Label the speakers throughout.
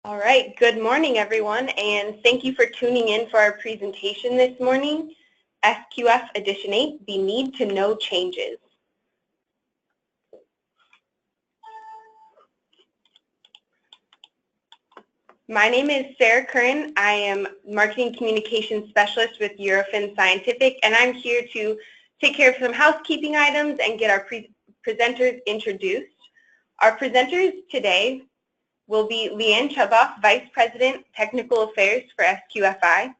Speaker 1: All right, good morning everyone, and thank you for tuning in for our presentation this morning, SQF Edition 8, the Need to Know Changes. My name is Sarah Curran. I am Marketing Communications Specialist with Eurofins Scientific, and I'm here to take care of some housekeeping items and get our presenters introduced. Our presenters today will be Leanne Chuboff, Vice President, Technical Affairs for SQFI,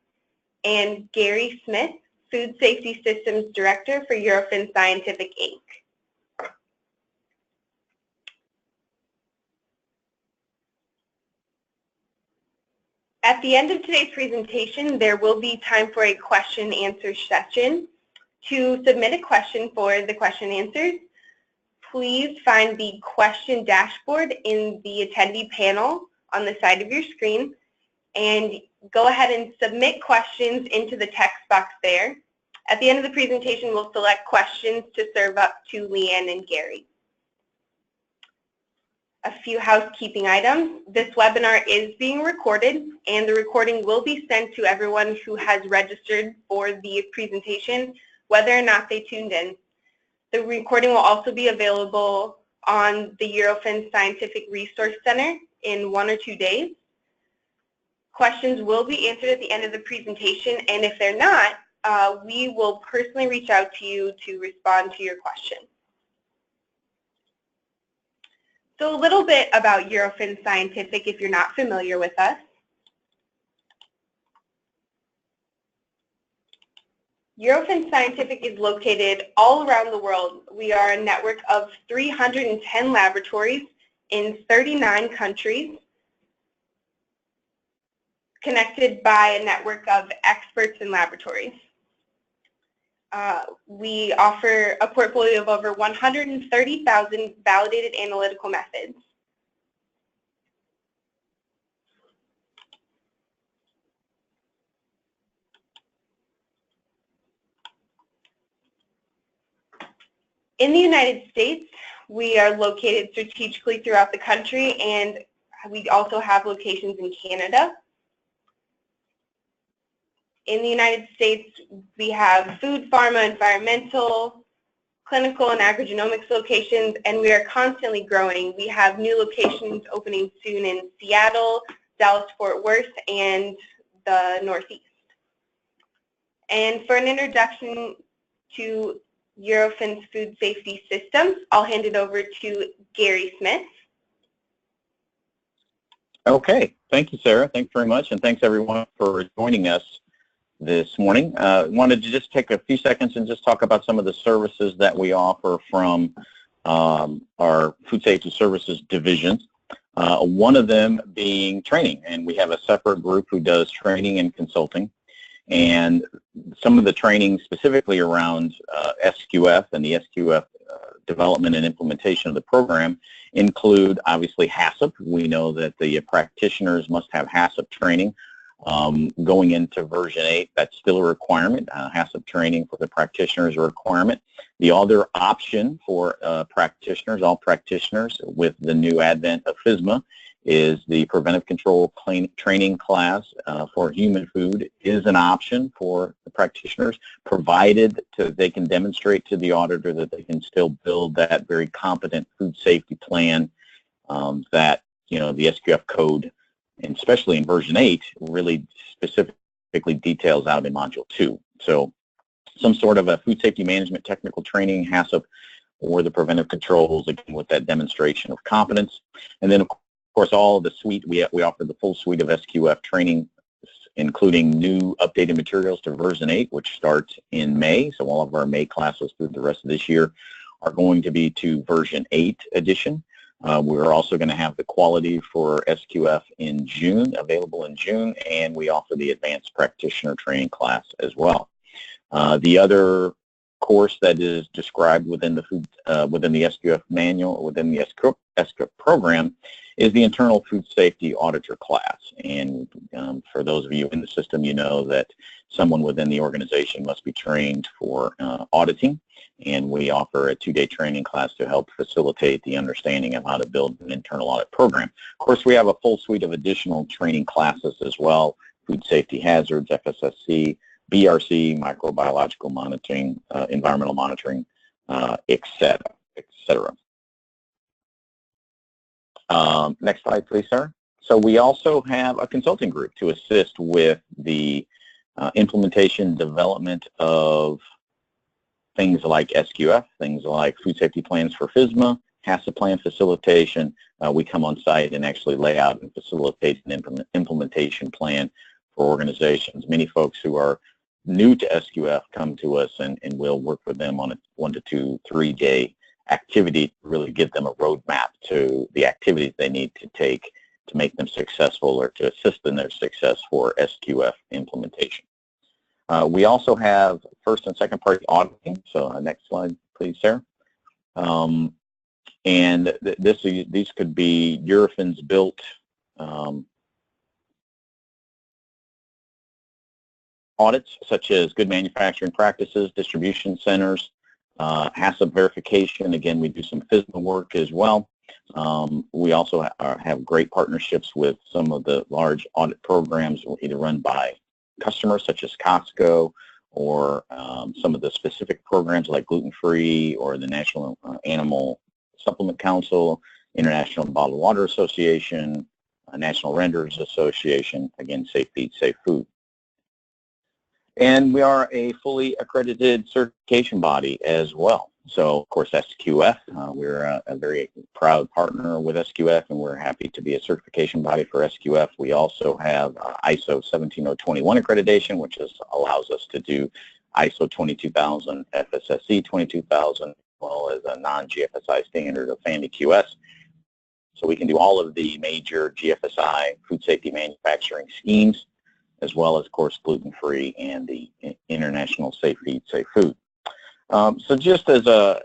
Speaker 1: and Gary Smith, Food Safety Systems Director for Eurofins Scientific, Inc. At the end of today's presentation, there will be time for a question and answer session. To submit a question for the question and answers, please find the question dashboard in the attendee panel on the side of your screen and go ahead and submit questions into the text box there. At the end of the presentation, we'll select questions to serve up to Leanne and Gary. A few housekeeping items. This webinar is being recorded, and the recording will be sent to everyone who has registered for the presentation, whether or not they tuned in. The recording will also be available on the Eurofins Scientific Resource Center in 1 or 2 days. Questions will be answered at the end of the presentation, and if they're not, we will personally reach out to you to respond to your question. So a little bit about Eurofins Scientific if you're not familiar with us. Eurofins Scientific is located all around the world. We are a network of 310 laboratories in 39 countries, connected by a network of experts and laboratories. We offer a portfolio of over 130,000 validated analytical methods. In the United States, we are located strategically throughout the country, and we also have locations in Canada. In the United States, we have food, pharma, environmental, clinical, and agrogenomics locations, and we are constantly growing. We have new locations opening soon in Seattle, Dallas-Fort Worth, and the Northeast. And for an introduction to Eurofins Food Safety Systems, I'll hand it over to Gary Smith.
Speaker 2: Okay, thank you, Sarah. Thanks very much, and thanks everyone for joining us this morning. Wanted to just take a few seconds and just talk about some of the services that we offer from our Food Safety Services division. One of them being training, and we have a separate group who does training and consulting. And some of the training specifically around SQF and the SQF development and implementation of the program include obviously HACCP. We know that the practitioners must have HACCP training. Going into version 8, that's still a requirement. HACCP training for the practitioners is a requirement. The other option for practitioners, all practitioners with the new advent of FSMA, is the preventive control training class for human food is an option for the practitioners, provided they can demonstrate to the auditor that they can still build that very competent food safety plan that, the SQF code, and especially in version 8, really specifically details out in module 2. So some sort of a food safety management technical training, HACCP, or the preventive controls, again, with that demonstration of competence. And then, of course, all of the suite, we offer the full suite of SQF training, including new updated materials to version 8, which starts in May. So all of our May classes through the rest of this year are going to be to version 8 edition. We're also going to have the quality for SQF in June, available in June, and we offer the advanced practitioner training class as well. The other course that is described within the SQF manual, within the SQF program, is the internal food safety auditor class. And for those of you in the system, you know that someone within the organization must be trained for auditing, and we offer a 2-day training class to help facilitate the understanding of how to build an internal audit program. Of course, we have a full suite of additional training classes as well: food safety hazards, FSSC, BRC, microbiological monitoring, environmental monitoring, et cetera, et cetera. Next slide, please, Sarah. So we also have a consulting group to assist with the implementation, development of things like SQF, things like food safety plans for FSMA, HACCP plan facilitation. We come on site and actually lay out and facilitate an implementation plan for organizations. Many folks who are new to SQF come to us, and we'll work with them on a 1 to 2, 3-day activity to really give them a roadmap to the activities they need to take to make them successful or to assist in their success for SQF implementation. We also have first and second party auditing. So next slide, please, Sarah. And these could be Eurofins built audits, such as good manufacturing practices, distribution centers, HACCP verification. Again, we do some FSMA work as well. We also have great partnerships with some of the large audit programs either run by customers such as Costco, or some of the specific programs like gluten-free or the National Animal Supplement Council, International Bottled Water Association, National Renders Association, again, Safe Feed, Safe Food. And we are a fully accredited certification body as well. So, of course, SQF, we're a very proud partner with SQF, and we're happy to be a certification body for SQF. We also have ISO 17021 accreditation, which allows us to do ISO 22000, FSSC 22000, as well as a non-GFSI standard of FAMI-QS. So we can do all of the major GFSI food safety manufacturing schemes, as well as, of course, gluten-free and the International Safe Feed, Safe Food. So just as a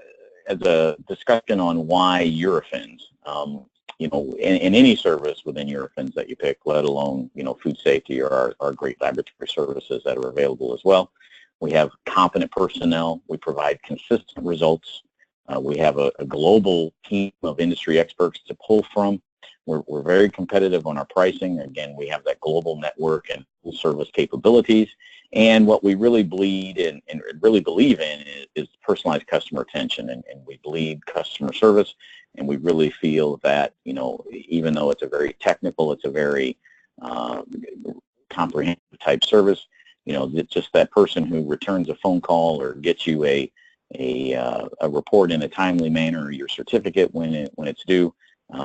Speaker 2: discussion on why Eurofins, you know, in any service within Eurofins that you pick, let alone, you know, food safety or our great laboratory services that are available as well. We have competent personnel. We provide consistent results. We have a global team of industry experts to pull from. We're very competitive on our pricing. Again, we have that global network and full service capabilities. And what we really believe in is personalized customer attention, and we bleed customer service. And we really feel that, you know, even though it's a very technical, it's a very comprehensive type service, you know, it's just that person who returns a phone call or gets you a report in a timely manner, or your certificate when it's due.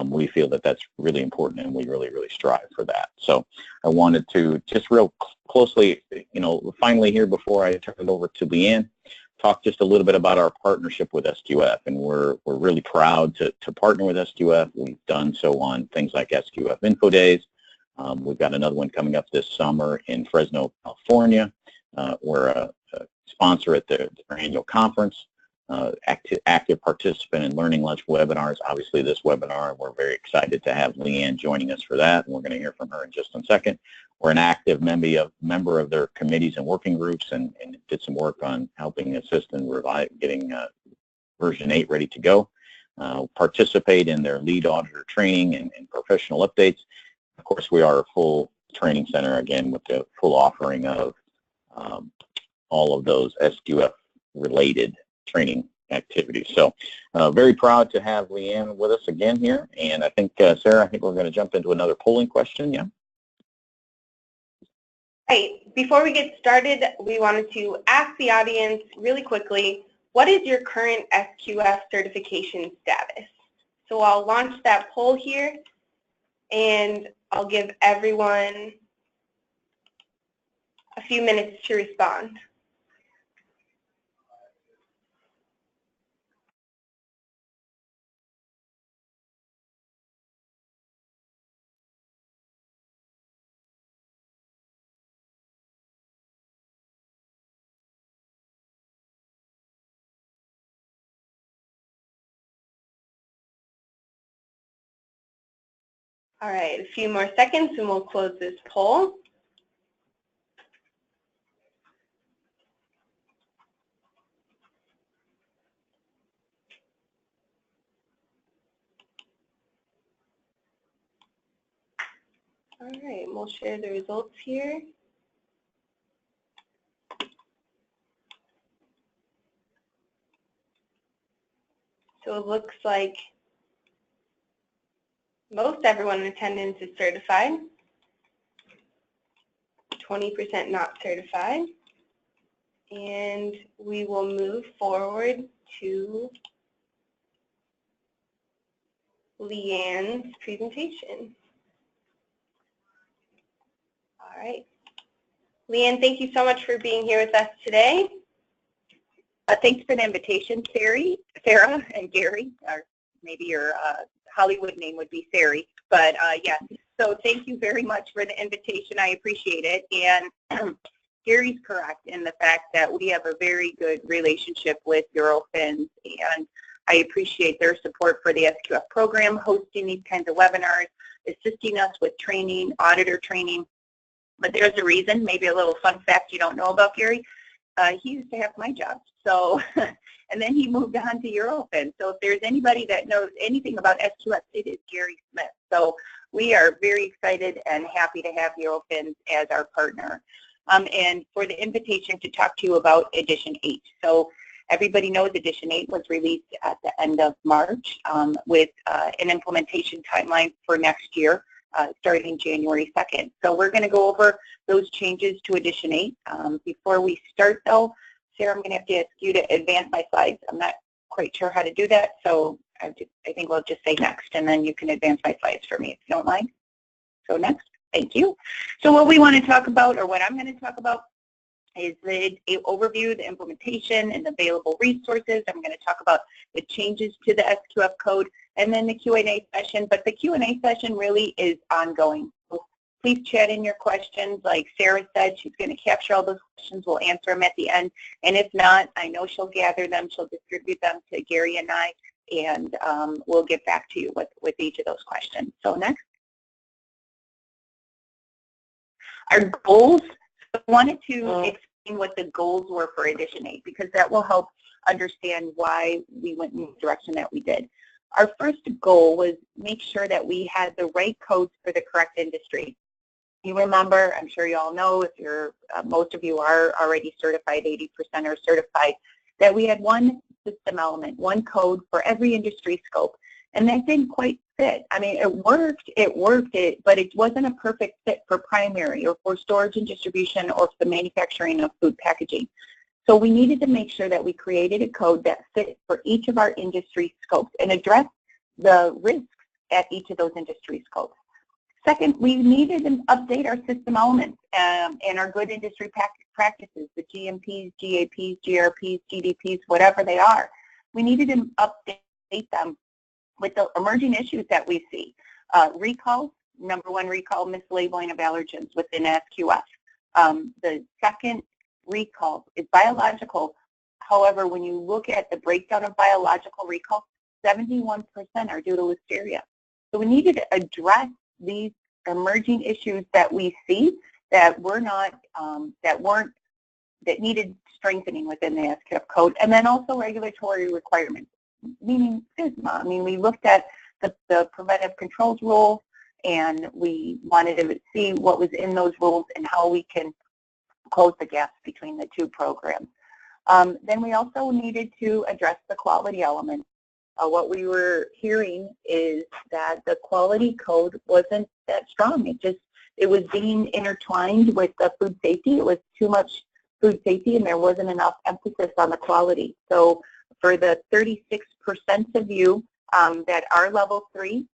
Speaker 2: We feel that that's really important, and we really strive for that. So I wanted to just real closely, you know, finally here before I turn it over to Leanne, talk just a little bit about our partnership with SQF. And we're really proud to partner with SQF. We've done so on things like SQF Info Days. We've got another one coming up this summer in Fresno, California. We're a sponsor at their annual conference. Active participant in Learning Lunch webinars. Obviously, this webinar, we're very excited to have Leanne joining us for that, and we're going to hear from her in just a second. We're an active member of their committees and working groups, and did some work on helping assist in getting version 8 ready to go. Participate in their lead auditor training and professional updates. Of course, we are a full training center, again, with the full offering of all of those SQF-related training activities. So very proud to have Leanne with us again here. And I think, Sarah, I think we're going to jump into another polling question, yeah?
Speaker 1: Right. Before we get started, we wanted to ask the audience really quickly, what is your current SQF certification status? So I'll launch that poll here, and I'll give everyone a few minutes to respond. All right, a few more seconds and we'll close this poll. All right, we'll share the results here. So it looks like most everyone in attendance is certified, 20% not certified, and we will move forward to Leanne's presentation. All right. Leanne, thank you so much for being here with us today.
Speaker 3: Thanks for the invitation, Sarah and Gary, or maybe your Hollywood name would be Sari, but yes. So thank you very much for the invitation. I appreciate it. And Gary's correct in the fact that we have a very good relationship with Eurofins, and I appreciate their support for the SQF program, hosting these kinds of webinars, assisting us with training, auditor training. But there's a reason, maybe a little fun fact you don't know about Gary. He used to have my job, so, and then he moved on to Eurofins. So if there's anybody that knows anything about SQF, it is Gary Smith. So we are very excited and happy to have Eurofins as our partner. And for the invitation to talk to you about Edition 8. So everybody knows Edition 8 was released at the end of March with an implementation timeline for next year. Starting January 2nd. So we're going to go over those changes to Edition 8. Before we start though, Sarah, I'm going to have to ask you to advance my slides. I'm not quite sure how to do that, so I think we'll just say next, and then you can advance my slides for me if you don't mind. So next, thank you. So what we want to talk about, or what I'm going to talk about, is the overview, the implementation, and available resources. I'm going to talk about the changes to the SQF code, and then the Q&A session. But the Q&A session really is ongoing. So please chat in your questions. Like Sarah said, she's going to capture all those questions. We'll answer them at the end. And if not, I know she'll gather them. She'll distribute them to Gary and I, and we'll get back to you with each of those questions. So next. Our goals. I wanted to explain what the goals were for Edition 8 because that will help understand why we went in the direction that we did. Our first goal was make sure that we had the right codes for the correct industry. You remember, I'm sure you all know, if you're, most of you are already certified, 80% are certified, that we had one system element, one code for every industry scope. And that didn't quite fit. I mean, it worked, but it wasn't a perfect fit for primary or for storage and distribution or for the manufacturing of food packaging. So we needed to make sure that we created a code that fit for each of our industry scopes and address the risks at each of those industry scopes. Second, we needed to update our system elements and our good industry practices, the GMPs, GAPs, GRPs, GDPs, whatever they are. We needed to update them with the emerging issues that we see. Recalls, number one recall, mislabeling of allergens within SQF. The second recall is biological. However, when you look at the breakdown of biological recall, 71% are due to listeria. So we needed to address these emerging issues that we see that were not, that needed strengthening within the SQF code, and then also regulatory requirements. Meaning FSMA. I mean, we looked at the preventive controls rule, and we wanted to see what was in those rules and how we can close the gaps between the two programs. Then we also needed to address the quality element. What we were hearing is that the quality code wasn't that strong. It was being intertwined with the food safety. It was too much food safety, and there wasn't enough emphasis on the quality. So for the 36% of you that are level 3,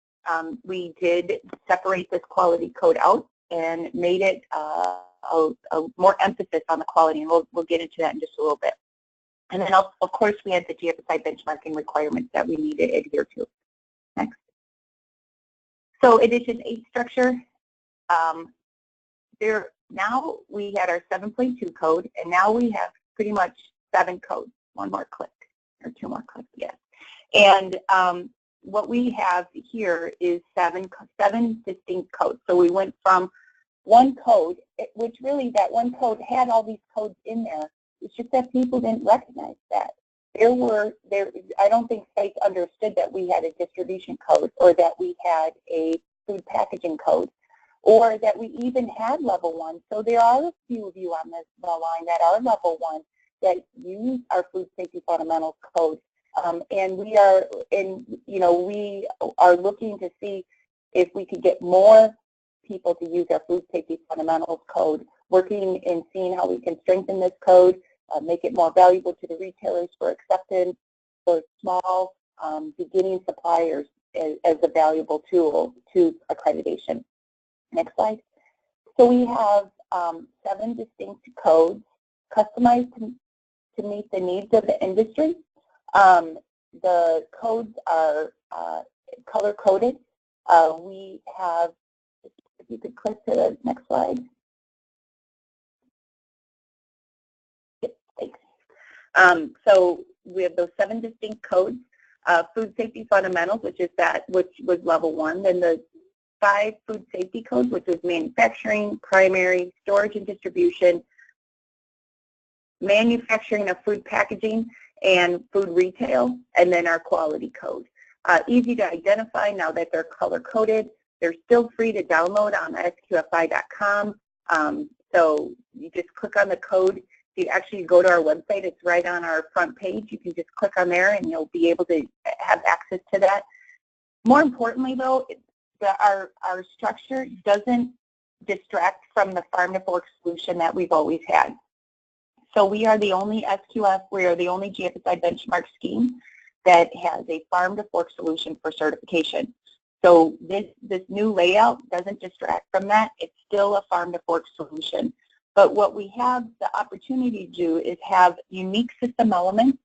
Speaker 3: we did separate this quality code out and made it a more emphasis on the quality, and we'll get into that in just a little bit. And then, of course, we had the GFSI benchmarking requirements that we need to adhere to. Next. So Edition 8 structure, now we had our 7.2 code, and now we have pretty much 7 codes. One more click, or 2 more clicks, yes. And what we have here is seven distinct codes. So we went from one code, which really that one code had all these codes in there. It's just that people didn't recognize that. I don't think sites understood that we had a distribution code, or that we had a food packaging code, or that we even had level 1. So there are a few of you on this line that are level 1 that use our food safety fundamentals code. And we are looking to see if we could get more people to use our food safety fundamentals code, working and seeing how we can strengthen this code, make it more valuable to the retailers for acceptance, for small beginning suppliers as a valuable tool to accreditation. Next slide. So we have 7 distinct codes customized to meet the needs of the industry. The codes are color-coded. We have, if you could click to the next slide. Yep, thanks. So we have those 7 distinct codes. Food safety fundamentals, which was level 1. Then the 5 food safety codes, which was manufacturing, primary, storage and distribution, manufacturing of food packaging, and food retail, and then our quality code. Easy to identify now that they're color-coded. They're still free to download on SQFI.com. So you just click on the code. If you actually go to our website, it's right on our front page. You can just click on there and you'll be able to have access to that. More importantly, though, our structure doesn't distract from the farm-to-fork solution that we've always had. So we are the only SQF, we are the only GFSI benchmark scheme that has a farm-to-fork solution for certification. So this new layout doesn't distract from that. It's still a farm-to-fork solution. But what we have the opportunity to do is have unique system elements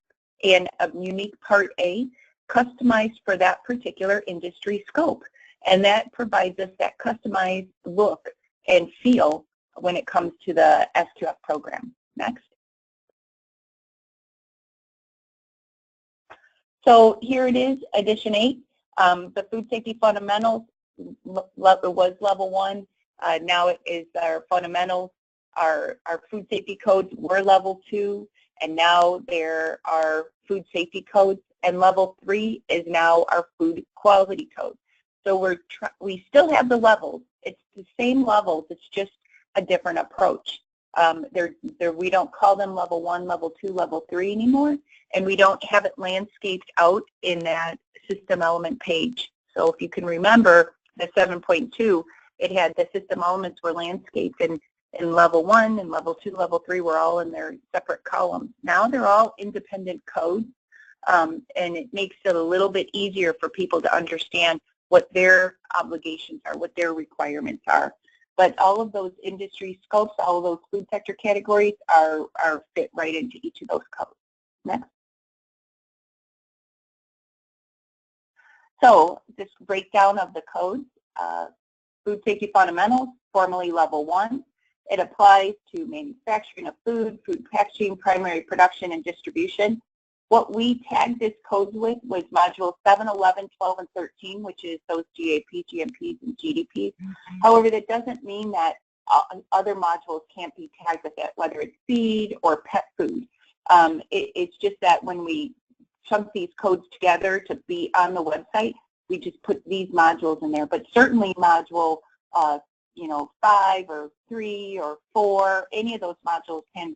Speaker 3: and a unique Part A customized for that particular industry scope. And that provides us that customized look and feel when it comes to the SQF program. Next. So here it is, Edition 8. The food safety fundamentals was level 1. Now it is our fundamentals. Our food safety codes were level 2, and now there are food safety codes. And level 3 is now our food quality code. So we still have the levels. It's the same levels. It's just a different approach. We don't call them level 1, level 2, level 3 anymore, and we don't have it landscaped out in that system element page. So if you can remember the 7.2, it had the system elements were landscaped, and in level 1 and level 2, level 3 were all in their separate columns. Now they're all independent codes, and it makes it a little bit easier for people to understand what their obligations are, what their requirements are. But all of those industry scopes, all of those food sector categories are fit right into each of those codes. Next. So this breakdown of the codes, food safety fundamentals, formerly level 1. It applies to manufacturing of food, food packaging, primary production, and distribution. What we tagged this code with was modules 7, 11, 12, and 13, which is those GAP, GMPs, and GDPs. However, that doesn't mean that other modules can't be tagged with it, whether it's feed or pet food. It's just that when we chunk these codes together to be on the website, we just put these modules in there. But certainly module 5 or 3 or 4, any of those modules can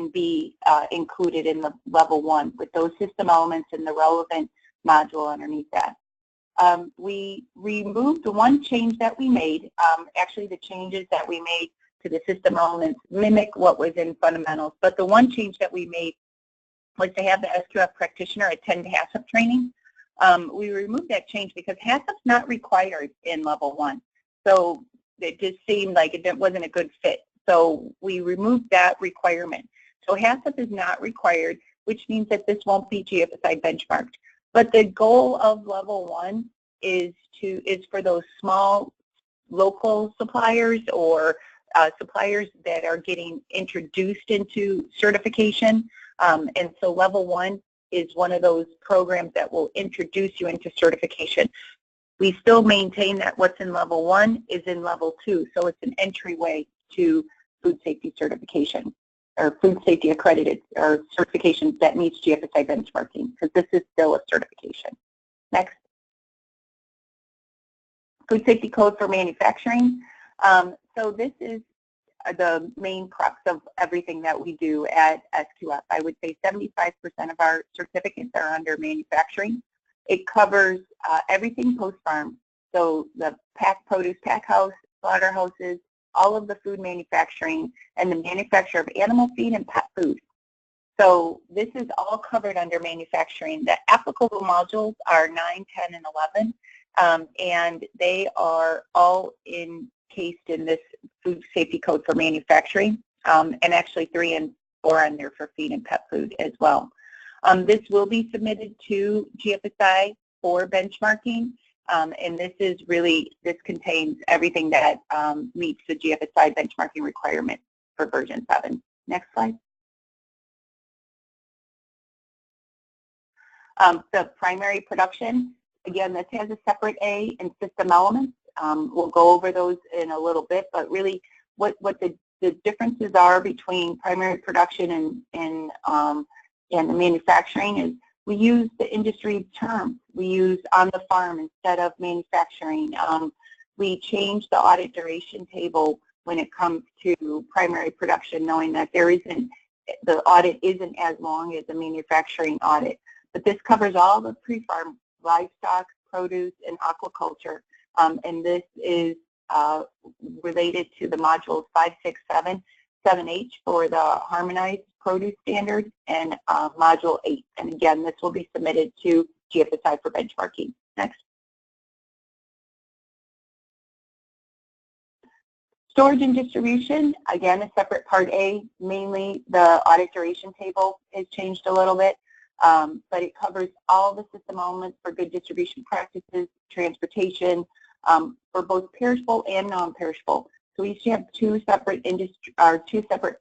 Speaker 3: be included in the level 1 with those system elements and the relevant module underneath that. We removed the one change that we made. Actually, the changes that we made to the system elements mimic what was in fundamentals, but the one change that we made was to have the SQF practitioner attend HACCP training. We removed that change because HACCP's not required in level 1. So it just seemed like it wasn't a good fit. So we removed that requirement. So HACCP is not required, which means that this won't be GFSI benchmarked. But the goal of level 1 is for those small local suppliers or suppliers that are getting introduced into certification. And so level 1 is one of those programs that will introduce you into certification. We still maintain that what's in level 1 is in level 2, so it's an entryway to food safety certification, or food safety accredited, or certification that meets GFSI benchmarking, because this is still a certification. Next. Food safety code for manufacturing. So this is the main crux of everything that we do at SQF. I would say 75% of our certificates are under manufacturing. It covers everything post-farm, so the produce pack house, slaughterhouses, all of the food manufacturing, and the manufacture of animal feed and pet food. So this is all covered under manufacturing. The applicable modules are 9, 10, and 11, and they are all encased in this food safety code for manufacturing, and actually 3 and 4 on there for feed and pet food as well. This will be submitted to GFSI for benchmarking, and this contains everything that meets the GFSI benchmarking requirement for version 7. Next slide. The primary production, again, this has a separate A and system elements. We'll go over those in a little bit, but really what the differences are between primary production and the manufacturing is we use the industry terms. We use on the farm instead of manufacturing. We change the audit duration table when it comes to primary production, knowing that the audit isn't as long as a manufacturing audit. But this covers all the pre-farm livestock, produce, and aquaculture. And this is related to the modules 5, 6, 7, 7H for the harmonized produce standard, and module 8. And again, this will be submitted to GFSI for benchmarking. Next. Storage and distribution, again, a separate part A. Mainly the audit duration table is changed a little bit, but it covers all the system elements for good distribution practices, transportation, for both perishable and non-perishable. So we used to have two separate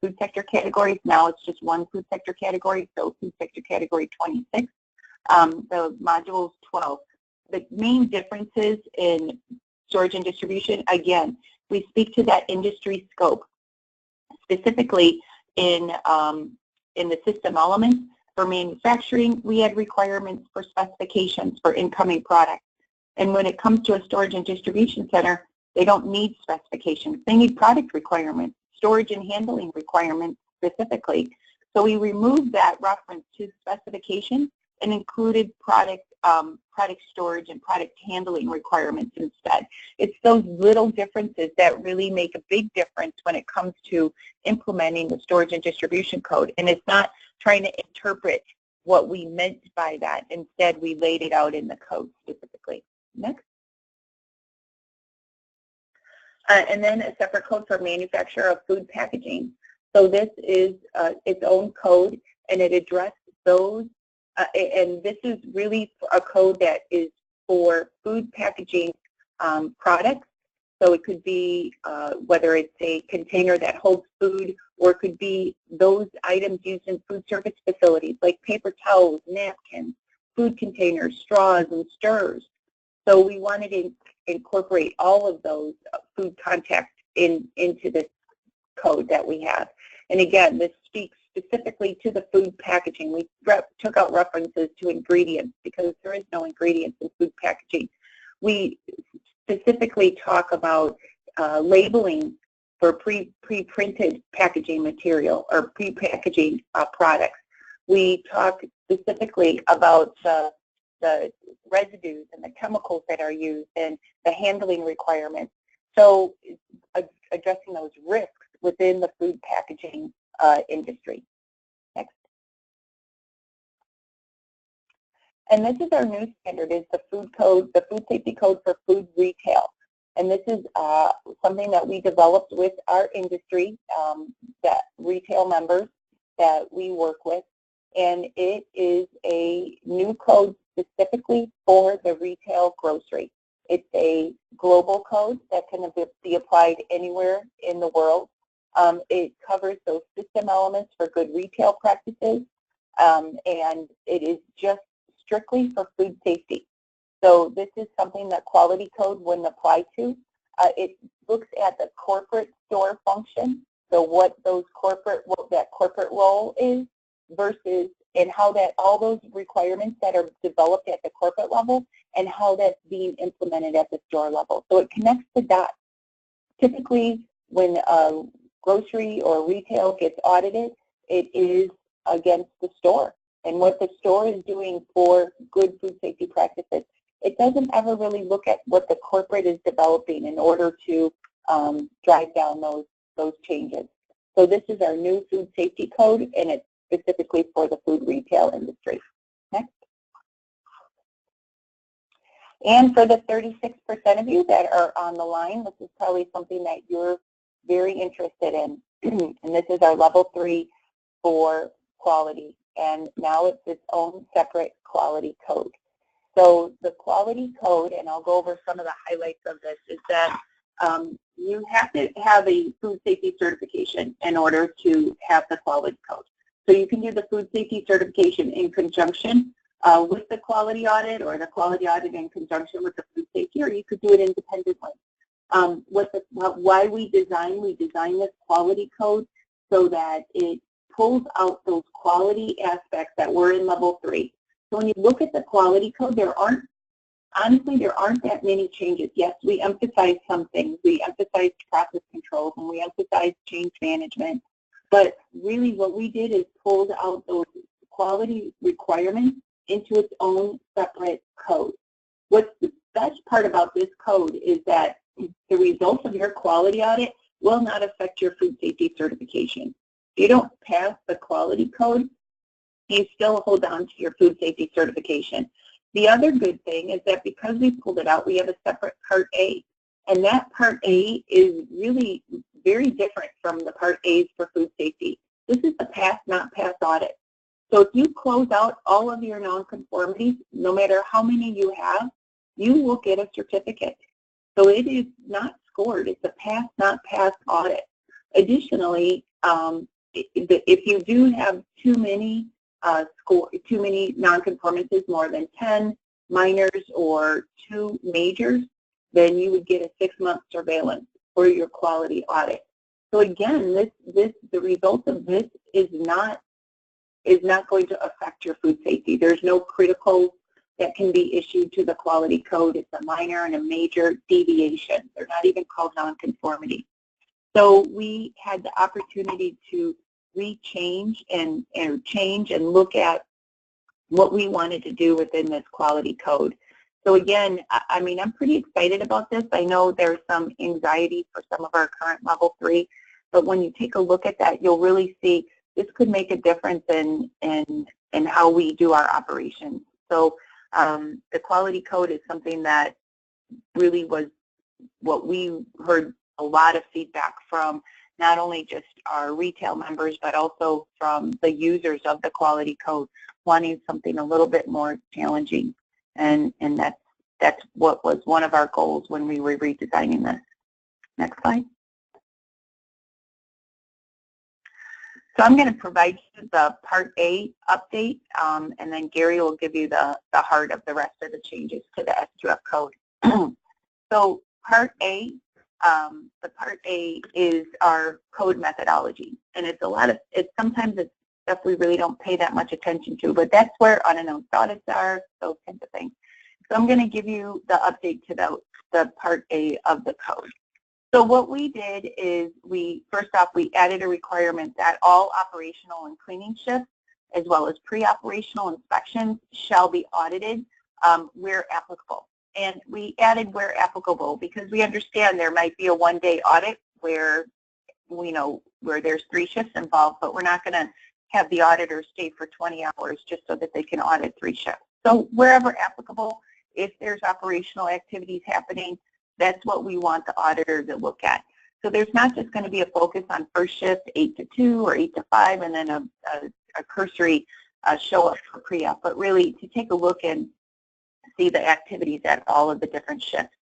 Speaker 3: food sector categories. Now it's just one food sector category, so food sector category 26. The module is 12. The main differences in storage and distribution, again, we speak to that industry scope. Specifically in the system elements, for manufacturing, we had requirements for specifications for incoming products. And when it comes to a storage and distribution center, they don't need specifications. They need product requirements, storage and handling requirements specifically. So we removed that reference to specification and included product storage and product handling requirements instead. It's those little differences that really make a big difference when it comes to implementing the storage and distribution code. And it's not trying to interpret what we meant by that. Instead, we laid it out in the code specifically. Next. And then a separate code for manufacture of food packaging. So this is its own code, and it addresses those, and this is really a code that is for food packaging products. So it could be whether it's a container that holds food, or it could be those items used in food service facilities like paper towels, napkins, food containers, straws, and stirrers. So we wanted to incorporate all of those food contact into this code that we have. And again, this speaks specifically to the food packaging. We took out references to ingredients because there is no ingredients in food packaging. We specifically talk about labeling for pre-printed packaging material or pre-packaging products. We talk specifically about the residues and the chemicals that are used and the handling requirements. So addressing those risks within the food packaging industry. Next. And this is our new standard, is the food code, the food safety code for food retail. And this is something that we developed with our industry, that retail members that we work with. And it is a new code specifically for the retail grocery. It's a global code that can be applied anywhere in the world. It covers those system elements for good retail practices. and it is just strictly for food safety. So this is something that quality code wouldn't apply to. It looks at the corporate store function, so what that corporate role is versus and how that all those requirements that are developed at the corporate level and how that's being implemented at the store level. So it connects the dots. Typically, when grocery or retail gets audited, it is against the store and what the store is doing for good food safety practices. It doesn't ever really look at what the corporate is developing in order to drive down those changes. So this is our new food safety code, and it's specifically for the food retail industry. Next. And for the 36% of you that are on the line, this is probably something that you're very interested in. And this is our level 3 for quality. And now it's its own separate quality code. So the quality code, and I'll go over some of the highlights of this, is that you have to have a food safety certification in order to have the quality code. So you can do the food safety certification in conjunction with the quality audit, or the quality audit in conjunction with the food safety, or you could do it independently. Why we design this quality code so that it pulls out those quality aspects that were in level 3. So when you look at the quality code, there aren't that many changes. Yes, we emphasize some things. We emphasize process controls, and we emphasize change management. But really what we did is pulled out those quality requirements into its own separate code. What's the best part about this code is that the results of your quality audit will not affect your food safety certification. If you don't pass the quality code, you still hold on to your food safety certification. The other good thing is that because we pulled it out, we have a separate Part A. And that Part A is really very different from the Part A's for food safety. This is the pass, not pass audit. So if you close out all of your nonconformities, no matter how many you have, you will get a certificate. So it is not scored. It's a pass, not pass audit. Additionally, if you do have too many nonconformances, more than 10 minors or 2 majors, then you would get a 6-month surveillance for your quality audit. So again, the result of this is not going to affect your food safety. There's no criticals that can be issued to the quality code. It's a minor and a major deviation. They're not even called nonconformity. So we had the opportunity to change and look at what we wanted to do within this quality code. So again, I mean, I'm pretty excited about this. I know there's some anxiety for some of our current level 3, but when you take a look at that, you'll really see this could make a difference in how we do our operations. So the quality code is something that really was what we heard a lot of feedback from, not only just our retail members, but also from the users of the quality code, wanting something a little bit more challenging. And that's what was one of our goals when we were redesigning this. Next slide. So I'm going to provide you the Part A update, and then Gary will give you the heart of the rest of the changes to the SQF code. So Part A, the Part A is our code methodology, and sometimes it's stuff we really don't pay that much attention to, but that's where unannounced audits are, those kinds of things. So I'm going to give you the update to the Part A of the code. So what we did is first off, we added a requirement that all operational and cleaning shifts, as well as pre-operational inspections, shall be audited where applicable. And we added where applicable because we understand there might be a one-day audit where there's 3 shifts involved, but we're not going to have the auditor stay for 20 hours just so that they can audit 3 shifts. So wherever applicable, if there's operational activities happening, that's what we want the auditor to look at. So there's not just going to be a focus on first shift, 8 to 2 or 8 to 5, and then a cursory show up for pre-op, but really to take a look and see the activities at all of the different shifts.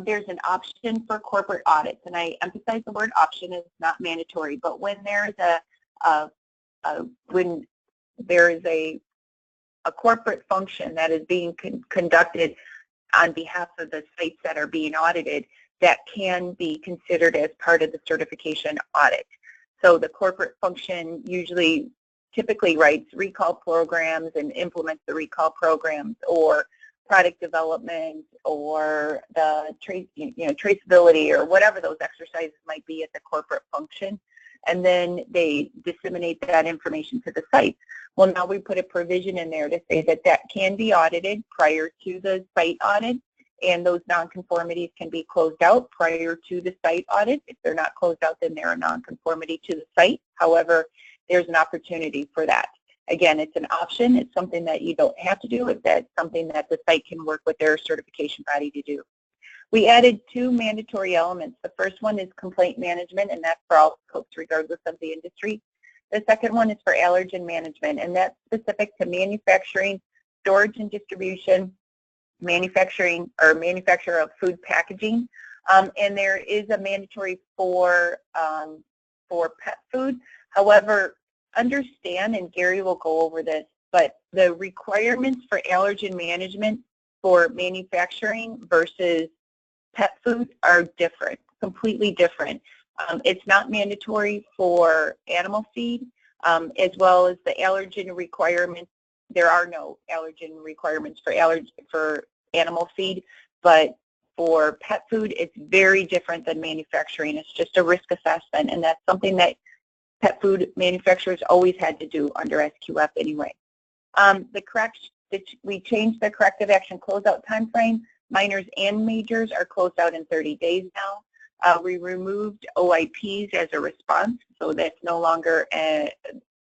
Speaker 3: There's an option for corporate audits, and I emphasize the word option is not mandatory, but when there's when there is a corporate function that is being conducted on behalf of the sites that are being audited that can be considered as part of the certification audit. So the corporate function typically writes recall programs and implements the recall programs, or product development, or the traceability, or whatever those exercises might be at the corporate function, and then they disseminate that information to the site. Well, now we put a provision in there to say that that can be audited prior to the site audit, and those nonconformities can be closed out prior to the site audit. If they're not closed out, then they're a nonconformity to the site. However, there's an opportunity for that. Again, it's an option. It's something that you don't have to do. It's something that the site can work with their certification body to do. We added 2 mandatory elements. The first one is complaint management, and that's for all scopes regardless of the industry. The second one is for allergen management, and that's specific to manufacturing, storage and distribution, manufacture of food packaging, and there is a mandatory for pet food. However, understand, and Gary will go over this, but the requirements for allergen management for manufacturing versus pet food are different, completely different. It's not mandatory for animal feed, as well as the allergen requirements. There are no allergen requirements for animal feed, but for pet food, it's very different than manufacturing. It's just a risk assessment, and that's something that pet food manufacturers always had to do under SQF anyway. We changed the corrective action closeout time frame. Minors and majors are closed out in 30 days now. We removed OIPs as a response, so that's no longer an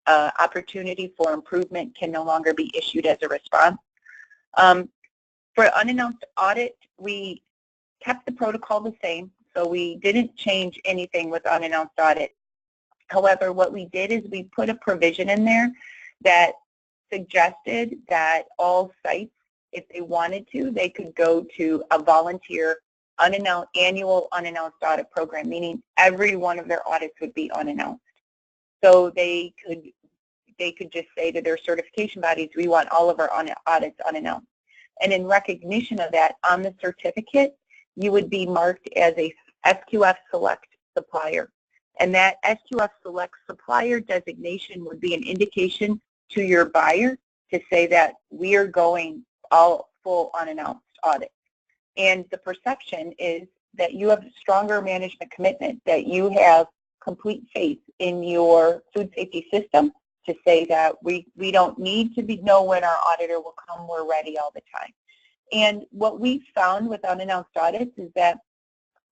Speaker 3: opportunity for improvement, can no longer be issued as a response. For unannounced audit, we kept the protocol the same, so we didn't change anything with unannounced audit. However, what we did is we put a provision in there that suggested that all sites, if they wanted to, they could go to a volunteer annual unannounced audit program, meaning every one of their audits would be unannounced. So they could just say to their certification bodies, we want all of our audits unannounced. And in recognition of that, on the certificate, you would be marked as a SQF Select supplier. And that SQF Select supplier designation would be an indication to your buyer to say that we are going all full unannounced audit. And the perception is that you have stronger management commitment, that you have complete faith in your food safety system to say that we don't need to know when our auditor will come, we're ready all the time. And what we found with unannounced audits is that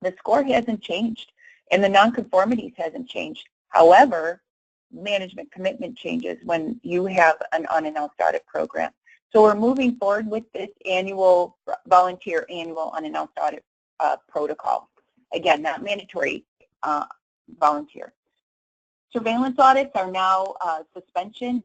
Speaker 3: the score hasn't changed and the nonconformities hasn't changed. However, management commitment changes when you have an unannounced audit program. So we're moving forward with this volunteer annual unannounced audit protocol. Again, not mandatory, volunteer. Surveillance audits are now suspension.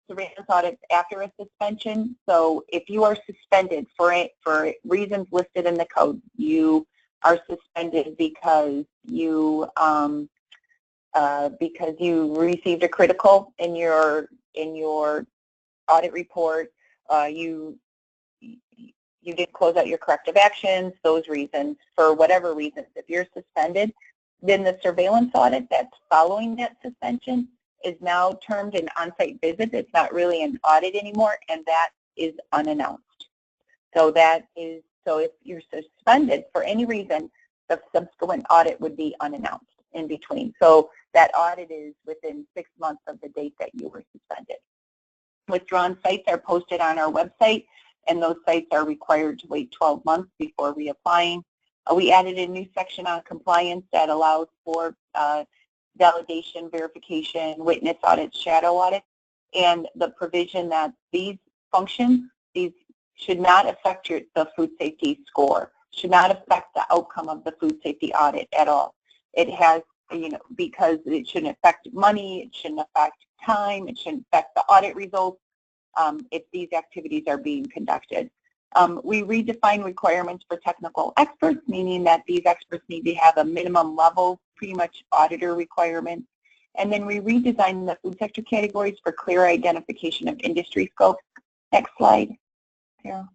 Speaker 3: Surveillance audits after a suspension. So if you are suspended for reasons listed in the code, you are suspended because you received a critical in your audit report, you didn't close out your corrective actions, those reasons, for whatever reasons. If you're suspended, then the surveillance audit that's following that suspension is now termed an on-site visit. It's not really an audit anymore, and that is unannounced. So if you're suspended for any reason, the subsequent audit would be unannounced in between. So that audit is within 6 months of the date that you were suspended. Withdrawn sites are posted on our website, and those sites are required to wait 12 months before reapplying. We added a new section on compliance that allows for validation, verification, witness audits, shadow audits, and the provision that these functions, these should not affect the food safety score, should not affect the outcome of the food safety audit at all. It has, because it shouldn't affect money, it shouldn't affect time, it shouldn't affect the audit results if these activities are being conducted. We redefine requirements for technical experts, meaning that these experts need to have a minimum level, pretty much auditor requirements, And then we redesigned the food sector categories for clear identification of industry scopes. Next slide. Here.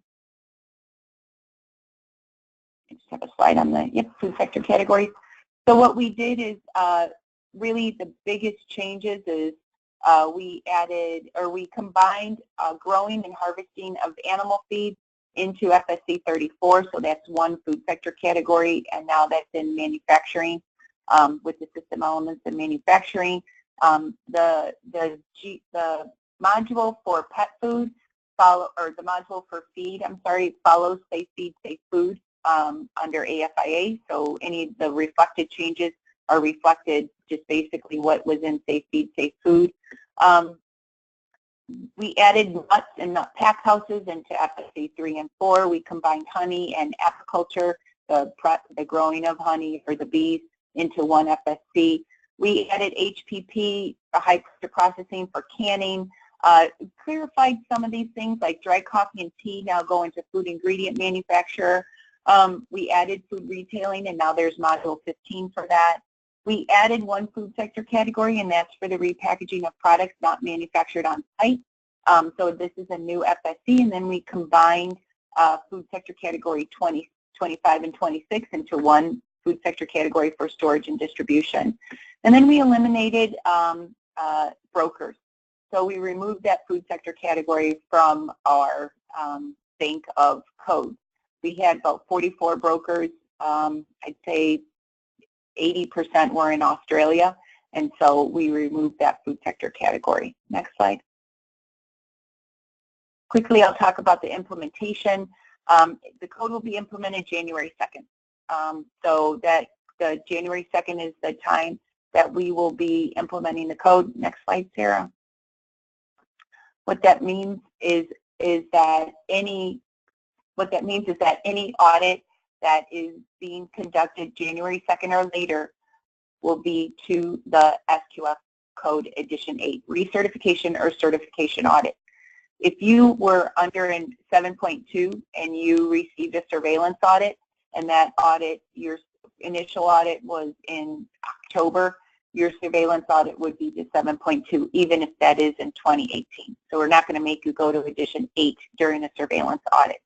Speaker 3: I just have a slide on the food sector categories. So what we did is really the biggest changes is we combined growing and harvesting of animal feed into FSC 34. So that's one food sector category, and now that's in manufacturing with the system elements in manufacturing. The module for pet food the module for feed, follows Safe Feed, Safe Food under AFIA. So any of the reflected changes are reflected just basically what was in Safe Feed, Safe Food. We added nuts and nut pack houses into FSC 3 and 4. We combined honey and apiculture, the growing of honey for the bees, into one FSC. We added HPP, high pressure processing for canning. Clarified some of these things like dry coffee and tea now go into food ingredient manufacturer. We added food retailing, and now there's module 15 for that. We added one food sector category, and that's for the repackaging of products not manufactured on site. So this is a new FSC, and then we combined food sector category 20, 25, and 26 into one food sector category for storage and distribution. And then we eliminated brokers. So we removed that food sector category from our bank of codes. We had about 44 brokers. I'd say 80% were in Australia, and so we removed that food sector category. Next slide. Quickly, I'll talk about the implementation. The code will be implemented January 2nd. So that the January 2nd is the time that we will be implementing the code. Next slide, Sarah. What that means is that any audit that is being conducted January 2nd or later will be to the SQF code edition 8, recertification or certification audit. If you were under in 7.2 and you received a surveillance audit, and that audit, your initial audit was in October, your surveillance audit would be to 7.2, even if that is in 2018. So we're not going to make you go to edition 8 during a surveillance audit.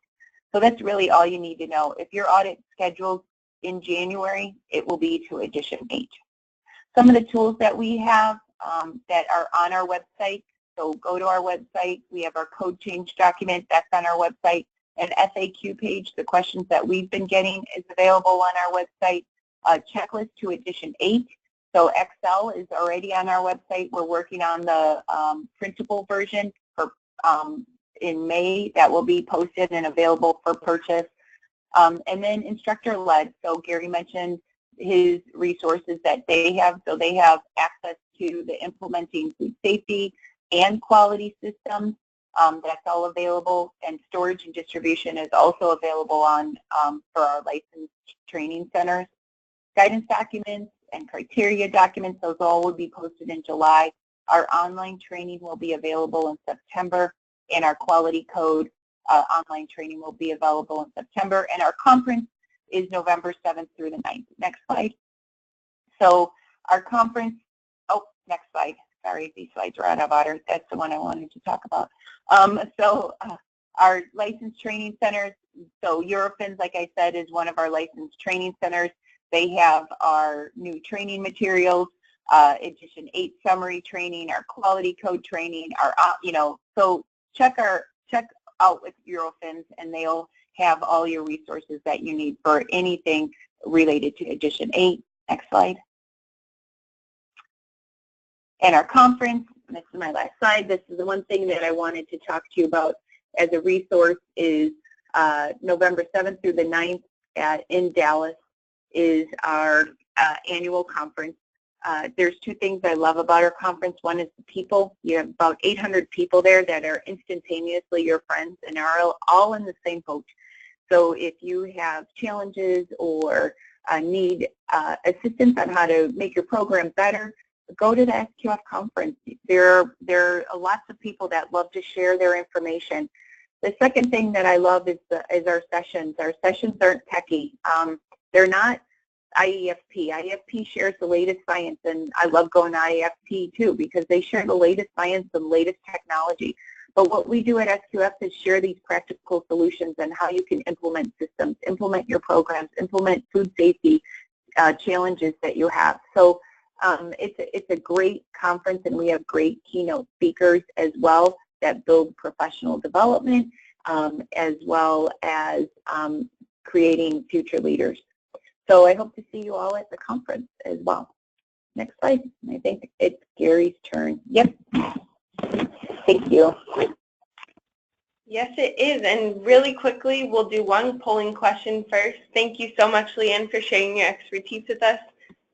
Speaker 3: So that's really all you need to know. If your audit scheduled in January, it will be to edition 8. Some of the tools that we have that are on our website, so go to our website. We have our code change document that's on our website. An FAQ page, the questions that we've been getting, is available on our website. A checklist to edition 8. So Excel is already on our website. We're working on the printable version for in May that will be posted and available for purchase. And then instructor-led. So Gary mentioned his resources that they have. So they have access to the implementing food safety and quality systems. That's all available, and storage and distribution is also available on for our licensed training centers. Guidance documents and criteria documents, those all will be posted in July. Our online training will be available in September, and our quality code online training will be available in September, and our conference is November 7th through the 9th. Next slide. So our conference, next slide. Sorry, these slides are out of order. That's the one I wanted to talk about. Our licensed training centers, so Eurofins, like I said, is one of our licensed training centers. They have our new training materials, edition 8 summary training, our quality code training, our, so check out with Eurofins, and they'll have all your resources that you need for anything related to edition 8. Next slide. And our conference, this is my last slide. This is the one thing that I wanted to talk to you about as a resource is November 7th through the 9th in Dallas is our annual conference. There's two things I love about our conference. One is the people. You have about 800 people there that are instantaneously your friends and are all in the same boat. So if you have challenges or need assistance on how to make your program better, go to the SQF conference. There are lots of people that love to share their information. The second thing that I love is our sessions. Our sessions aren't techy. They're not IEFP. IEFP shares the latest science, and I love going to IEFP too because they share the latest science and the latest technology. But what we do at SQF is share these practical solutions and how you can implement systems, implement your programs, implement food safety challenges that you have. So it's a great conference, and we have great keynote speakers as well that build professional development as well as creating future leaders. So I hope to see you all at the conference as well. Next slide. I think it's Gary's turn. Yep. Thank you.
Speaker 1: Yes, it is. And really quickly, we'll do one polling question first. Thank you so much, Leanne, for sharing your expertise with us.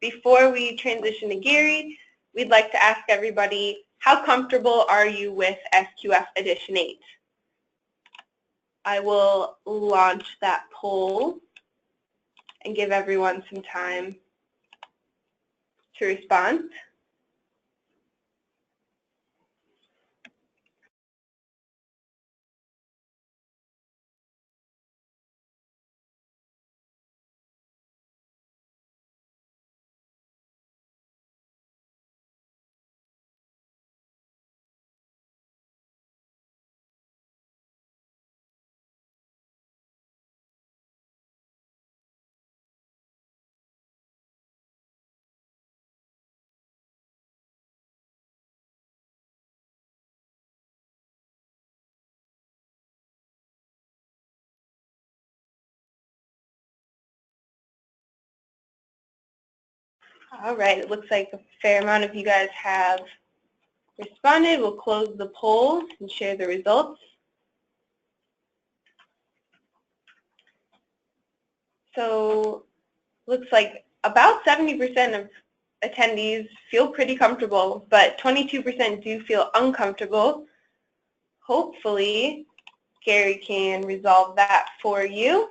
Speaker 1: Before we transition to Gary, we'd like to ask everybody, how comfortable are you with SQF Edition 8? I will launch that poll and give everyone some time to respond. All right, it looks like a fair amount of you guys have responded. We'll close the poll and share the results. So looks like about 70% of attendees feel pretty comfortable, but 22% do feel uncomfortable. Hopefully, Gary can resolve that for you.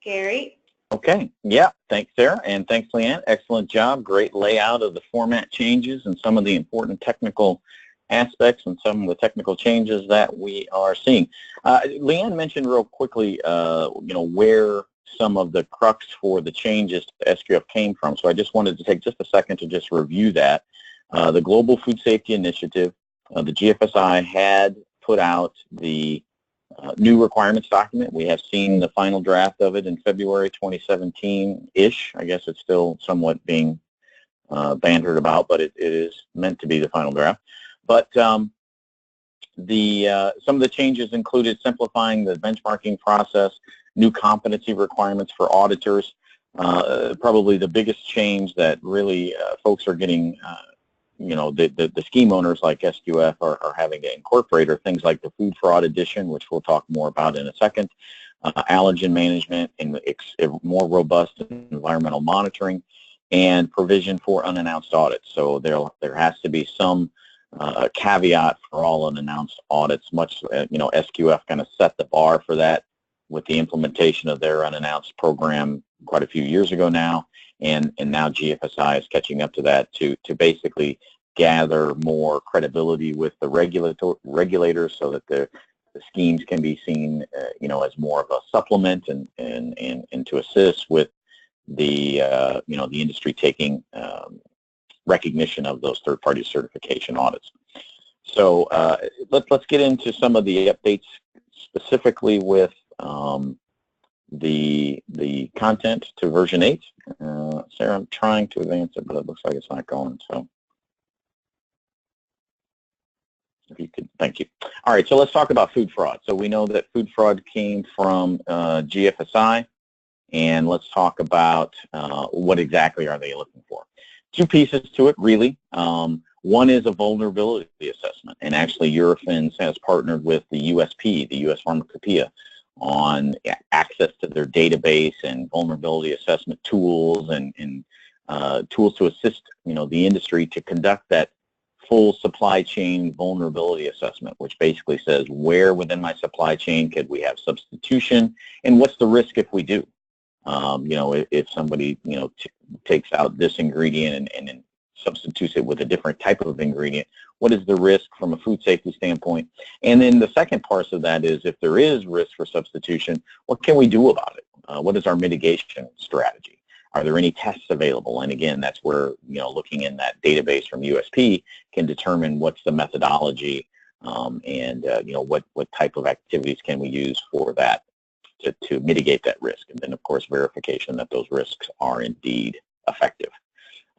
Speaker 1: Gary?
Speaker 2: Okay, yeah, thanks, Sarah, and thanks, Leanne. Excellent job. Great layout of the format changes and some of the important technical aspects and some of the technical changes that we are seeing. Leanne mentioned real quickly, where some of the crux for the changes to SQF came from. So I just wanted to take just a second to just review that. The Global Food Safety Initiative, the GFSI had put out the new requirements document. We have seen the final draft of it in February 2017-ish. I guess it's still somewhat being bantered about, but it is meant to be the final draft. But some of the changes included simplifying the benchmarking process, new competency requirements for auditors. Probably the biggest change that really folks are getting the scheme owners like SQF are having to incorporate are things like the food fraud edition, which we'll talk more about in a second, allergen management, and more robust environmental monitoring, and provision for unannounced audits. So there has to be some caveat for all unannounced audits. SQF kind of set the bar for that with the implementation of their unannounced program quite a few years ago now. And now GFSI is catching up to that to basically gather more credibility with the regulators so that the schemes can be seen as more of a supplement and to assist with the the industry taking recognition of those third-party certification audits. So let's get into some of the updates specifically with the content to version 8. Sarah, I'm trying to advance it, but it looks like it's not going. So if you could, thank you. All right, so let's talk about food fraud. So we know that food fraud came from GFSI, and let's talk about what exactly are they looking for. Two pieces to it, really. One is a vulnerability assessment, and actually Eurofins has partnered with the USP, the U.S. Pharmacopoeia, on access to their database and vulnerability assessment tools and tools to assist the industry to conduct that full supply chain vulnerability assessment, which basically says where within my supply chain could we have substitution and what's the risk if we do. If somebody takes out this ingredient and substitutes it with a different type of ingredient, what is the risk from a food safety standpoint? And then the second part of that is, if there is risk for substitution, what can we do about it? What is our mitigation strategy? Are there any tests available? And again, that's where, looking in that database from USP can determine what's the methodology and what type of activities can we use for that to mitigate that risk. And then, of course, verification that those risks are indeed effective.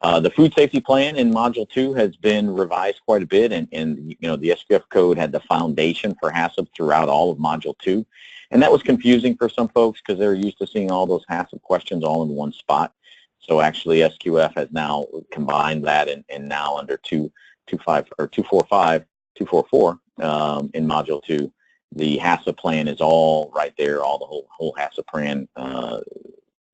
Speaker 2: The food safety plan in Module 2 has been revised quite a bit, and the SQF code had the foundation for HACCP throughout all of Module 2. And that was confusing for some folks because they're used to seeing all those HACCP questions all in one spot. So actually, SQF has now combined that, and now under 244 in Module 2, the HACCP plan is all right there, all the whole HACCP plan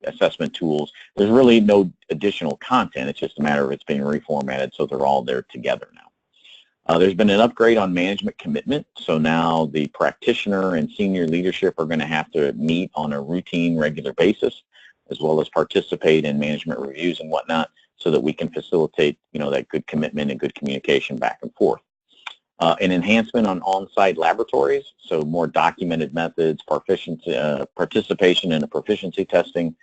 Speaker 2: assessment tools. There's really no additional content. It's just a matter of it's being reformatted, so they're all there together now. There's been an upgrade on management commitment, so now the practitioner and senior leadership are going to have to meet on a routine, regular basis, as well as participate in management reviews and whatnot, so that we can facilitate, that good commitment and good communication back and forth. An enhancement on on-site laboratories, so more documented methods, participation in a proficiency testing,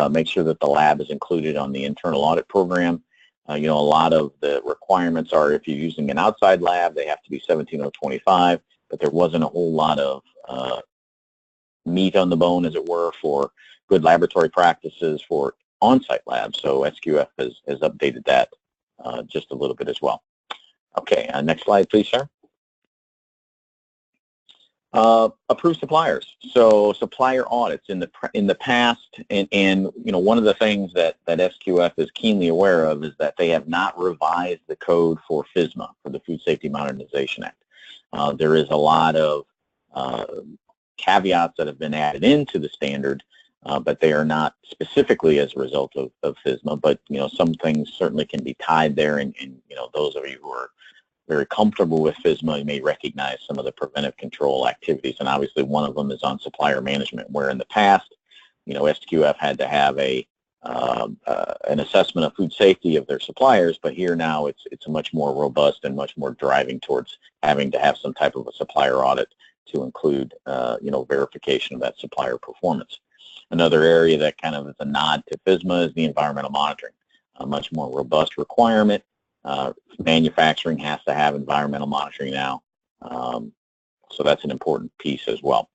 Speaker 2: make sure that the lab is included on the internal audit program. A lot of the requirements are, if you're using an outside lab, they have to be 17025, but there wasn't a whole lot of meat on the bone, as it were, for good laboratory practices for on-site labs. So SQF has updated that just a little bit as well. Okay, next slide, please, sir. Approved suppliers. So supplier audits in the past, and one of the things that SQF is keenly aware of is that they have not revised the code for FSMA, for the Food Safety Modernization Act. There is a lot of caveats that have been added into the standard, but they are not specifically as a result of FSMA. But some things certainly can be tied there, and those of you who are very comfortable with FSMA, you may recognize some of the preventive control activities, and obviously one of them is on supplier management, where in the past, SQF had to have an assessment of food safety of their suppliers, but here now it's a much more robust and much more driving towards having to have some type of a supplier audit to include, verification of that supplier performance. Another area that kind of is a nod to FSMA is the environmental monitoring, a much more robust requirement. Manufacturing has to have environmental monitoring now, so that's an important piece as well.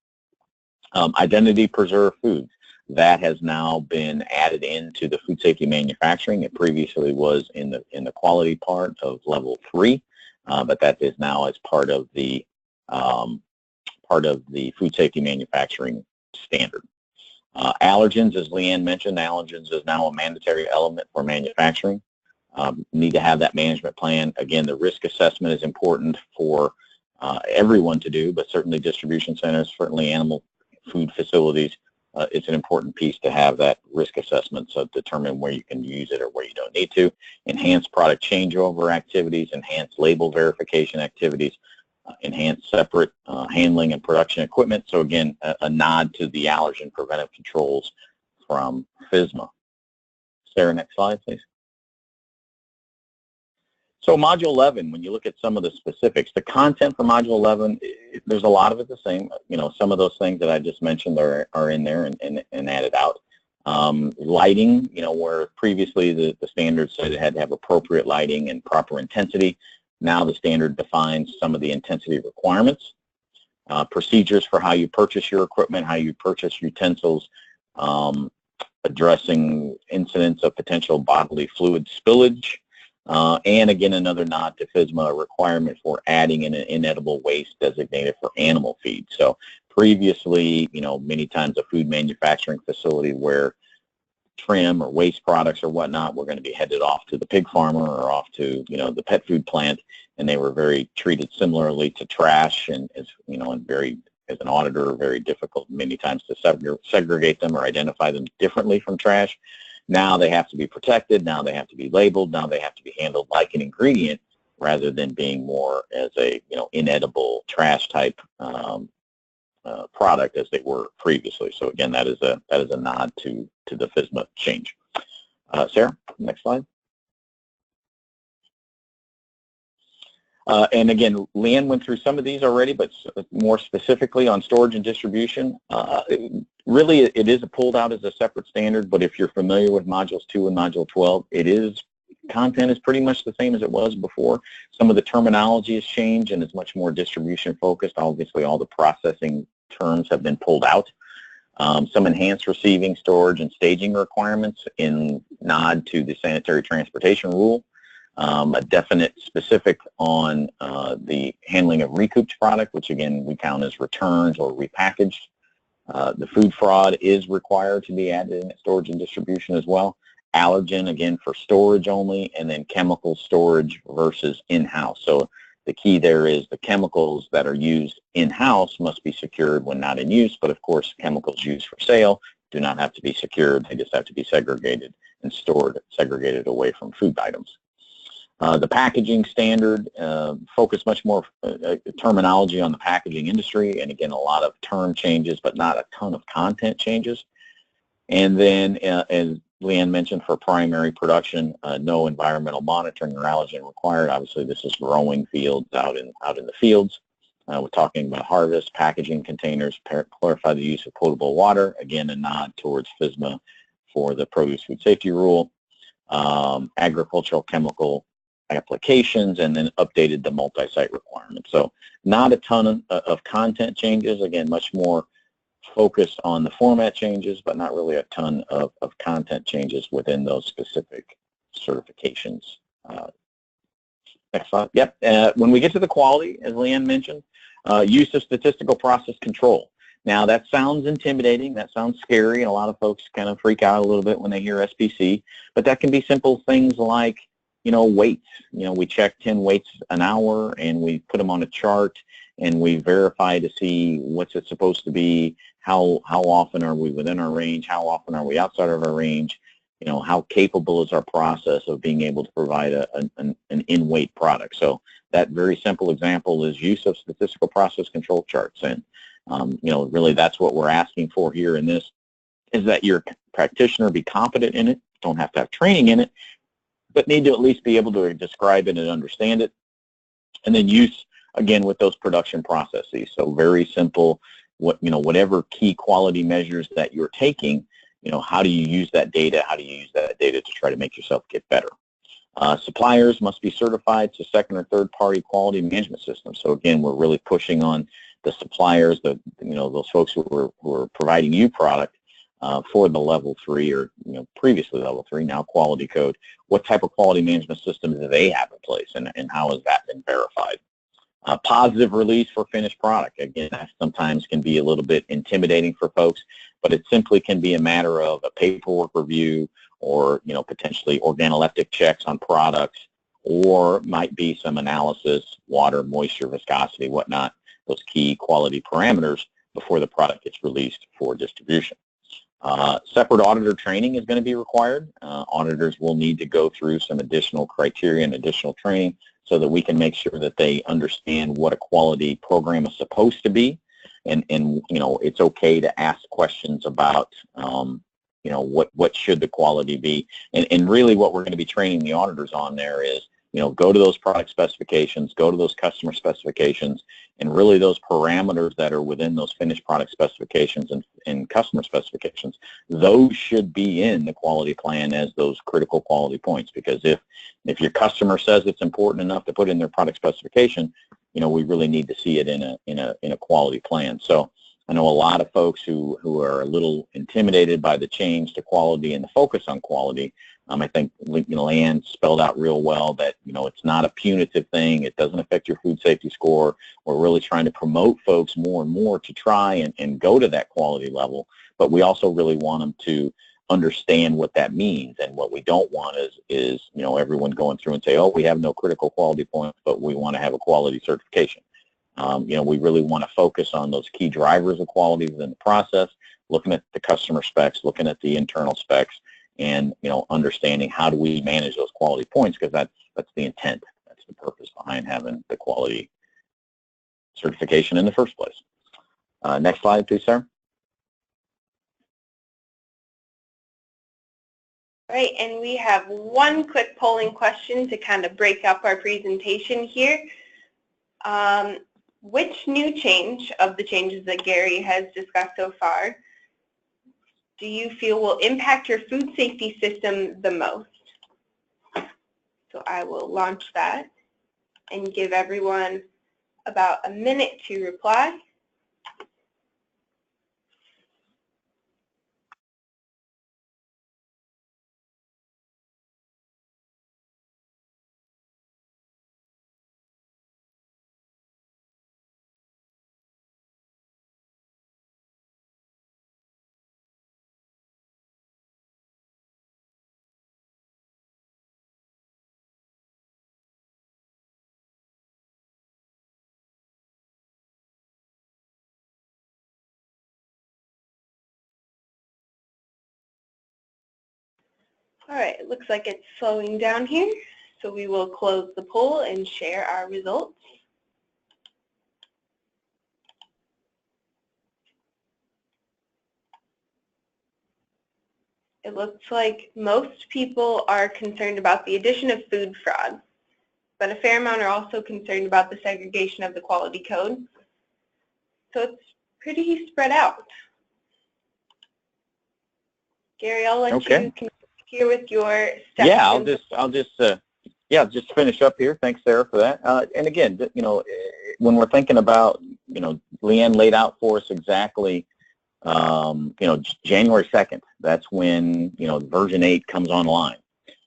Speaker 2: Identity preserved foods, that has now been added into the food safety manufacturing. It previously was in the quality part of level 3, but that is now as part of the food safety manufacturing standard. Allergens, as Leanne mentioned, allergens is now a mandatory element for manufacturing. Need to have that management plan. Again, the risk assessment is important for everyone to do, but certainly distribution centers, certainly animal food facilities, it's an important piece to have that risk assessment, so determine where you can use it or where you don't need to. Enhance product changeover activities, enhance label verification activities, enhance separate handling and production equipment. So again, a nod to the allergen preventive controls from FSMA. Sarah, next slide, please. So Module 11, when you look at some of the specifics, the content for Module 11, there's a lot of it the same. Some of those things that I just mentioned are in there and added out. Lighting, where previously the standard said it had to have appropriate lighting and proper intensity. Now the standard defines some of the intensity requirements. Procedures for how you purchase your equipment, how you purchase utensils, addressing incidents of potential bodily fluid spillage. And again, another nod to FSMA, a requirement for adding an inedible waste designated for animal feed. So previously, many times a food manufacturing facility where trim or waste products or whatnot were going to be headed off to the pig farmer or off to, the pet food plant, and they were very treated similarly to trash, and as an auditor, very difficult many times to segregate them or identify them differently from trash. Now they have to be protected, now they have to be labeled, now they have to be handled like an ingredient rather than being more as a inedible trash type product as they were previously. So again, that is a nod to the FSMA change. Sarah, next slide. And again, Leanne went through some of these already, but more specifically on storage and distribution, really it is pulled out as a separate standard, but if you're familiar with Modules 2 and Module 12, content is pretty much the same as it was before. Some of the terminology has changed and is much more distribution focused. Obviously, all the processing terms have been pulled out. Some enhanced receiving, storage, and staging requirements in nod to the sanitary transportation rule. A definite specific on the handling of recouped product, which again we count as returns or repackaged. The food fraud is required to be added in storage and distribution as well. Allergen, again, for storage only, and then chemical storage versus in-house. So the key there is the chemicals that are used in-house must be secured when not in use, but of course chemicals used for sale do not have to be secured. They just have to be segregated and stored, segregated away from food items. The packaging standard focus much more terminology on the packaging industry, and again a lot of term changes but not a ton of content changes. And then as Leanne mentioned, for primary production, no environmental monitoring or allergen required. Obviously this is growing fields out in the fields. We're talking about harvest, packaging containers, clarify the use of potable water, again a nod towards FSMA for the produce food safety rule, agricultural chemical applications, and then updated the multi-site requirements. So not a ton of content changes, again much more focused on the format changes, but not really a ton of content changes within those specific certifications. Next slide. Yep. When we get to the quality, as Leanne mentioned, use of statistical process control. Now that sounds intimidating, that sounds scary, and a lot of folks kind of freak out a little bit when they hear SPC, but that can be simple things like, weights. We check 10 weights an hour and we put them on a chart and we verify to see what's it supposed to be, how often are we within our range, how often are we outside of our range, how capable is our process of being able to provide an in-weight product. So that very simple example is use of statistical process control charts. And, really that's what we're asking for here in this, is that your practitioner be competent in it, don't have to have training in it, but need to at least be able to describe it and understand it. And then use, again, with those production processes. So very simple, whatever key quality measures that you're taking, how do you use that data? How do you use that data to try to make yourself get better? Suppliers must be certified to second or third party quality management systems. So again, we're really pushing on the suppliers, those folks who are providing you product for the level 3 or previously level 3, now quality code. What type of quality management system do they have in place, and how has that been verified? Positive release for finished product. Again, that sometimes can be a little bit intimidating for folks, but it simply can be a matter of a paperwork review or potentially organoleptic checks on products, or might be some analysis, water, moisture, viscosity, whatnot, those key quality parameters before the product gets released for distribution. Separate auditor training is going to be required. Auditors will need to go through some additional criteria and additional training so that we can make sure that they understand what a quality program is supposed to be, and it's okay to ask questions about what should the quality be, and really what we're going to be training the auditors on there is go to those product specifications, go to those customer specifications, and really those parameters that are within those finished product specifications and customer specifications, those should be in the quality plan as those critical quality points. Because if your customer says it's important enough to put in their product specification, we really need to see it in a quality plan. So I know a lot of folks who are a little intimidated by the change to quality and the focus on quality. I think Leanne spelled out real well that it's not a punitive thing. It doesn't affect your food safety score. We're really trying to promote folks more and more to try and go to that quality level, but we also really want them to understand what that means. And what we don't want is everyone going through and say, oh, we have no critical quality points, but we want to have a quality certification. We really want to focus on those key drivers of quality within the process, looking at the customer specs, looking at the internal specs, and understanding how do we manage those quality points, because that's the intent, that's the purpose behind having the quality certification in the first place. Next slide, please, Sarah.
Speaker 1: All right, and we have one quick polling question to kind of break up our presentation here. Which new change of the changes that Gary has discussed so far do you feel will impact your food safety system the most? So I will launch that and give everyone about a minute to reply. All right, it looks like it's slowing down here, so we will close the poll and share our results. It looks like most people are concerned about the addition of food fraud, but a fair amount are also concerned about the segregation of the quality code. So it's pretty spread out. Gary, I'll let you continue here with your steps.
Speaker 2: Yeah, I'll just finish up here. Thanks, Sarah, for that. And again, you know, when we're thinking about, you know, Leanne laid out for us exactly, you know, January 2nd. That's when, you know, version 8 comes online.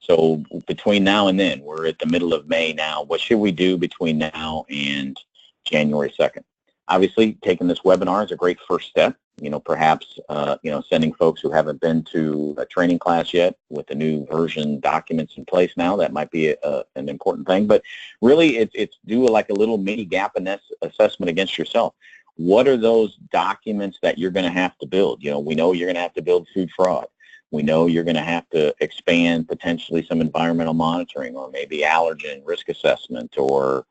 Speaker 2: So between now and then, we're at the middle of May now. What should we do between now and January 2nd? Obviously, taking this webinar is a great first step. You know, perhaps, you know, sending folks who haven't been to a training class yet with the new version documents in place now, that might be an important thing. But really, it's do like a little mini gap assessment against yourself. What are those documents that you're going to have to build? You know, we know you're going to have to build food fraud. We know you're going to have to expand potentially some environmental monitoring, or maybe allergen risk assessment, or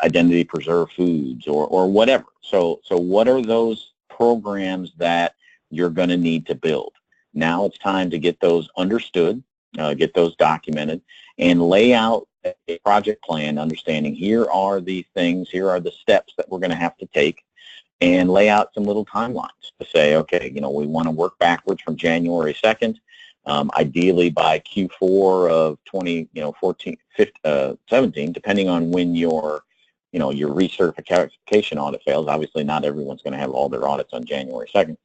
Speaker 2: identity preserved foods, or whatever. So what are those programs that you're going to need to build? Now it's time to get those understood, get those documented, and lay out a project plan, understanding here are the things, here are the steps that we're going to have to take, and lay out some little timelines to say, okay, you know, we want to work backwards from January 2nd. Ideally by Q4 of 17, depending on when your recertification audit fails. Obviously, not everyone's going to have all their audits on January 2nd.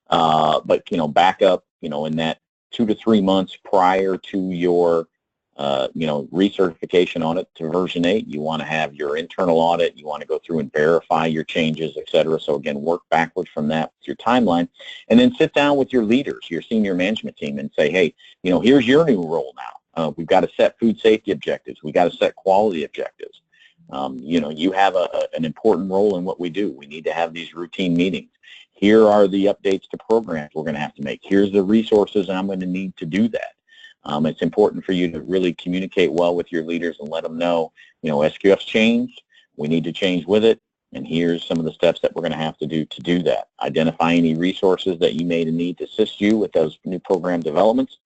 Speaker 2: But, you know, back up, you know, in that 2 to 3 months prior to your, you know, recertification audit to version 8, you want to have your internal audit. You want to go through and verify your changes, et cetera. So again, work backwards from that with your timeline, and then sit down with your leaders, your senior management team, and say, hey, you know, here's your new role now. We've got to set food safety objectives. We've got to set quality objectives. You know, you have an important role in what we do. We need to have these routine meetings. Here are the updates to programs we're going to have to make. Here's the resources I'm going to need to do that. It's important for you to really communicate well with your leaders and let them know, you know, SQF's changed. We need to change with it. And here's some of the steps that we're going to have to do that. Identify any resources that you may need to assist you with those new program developments.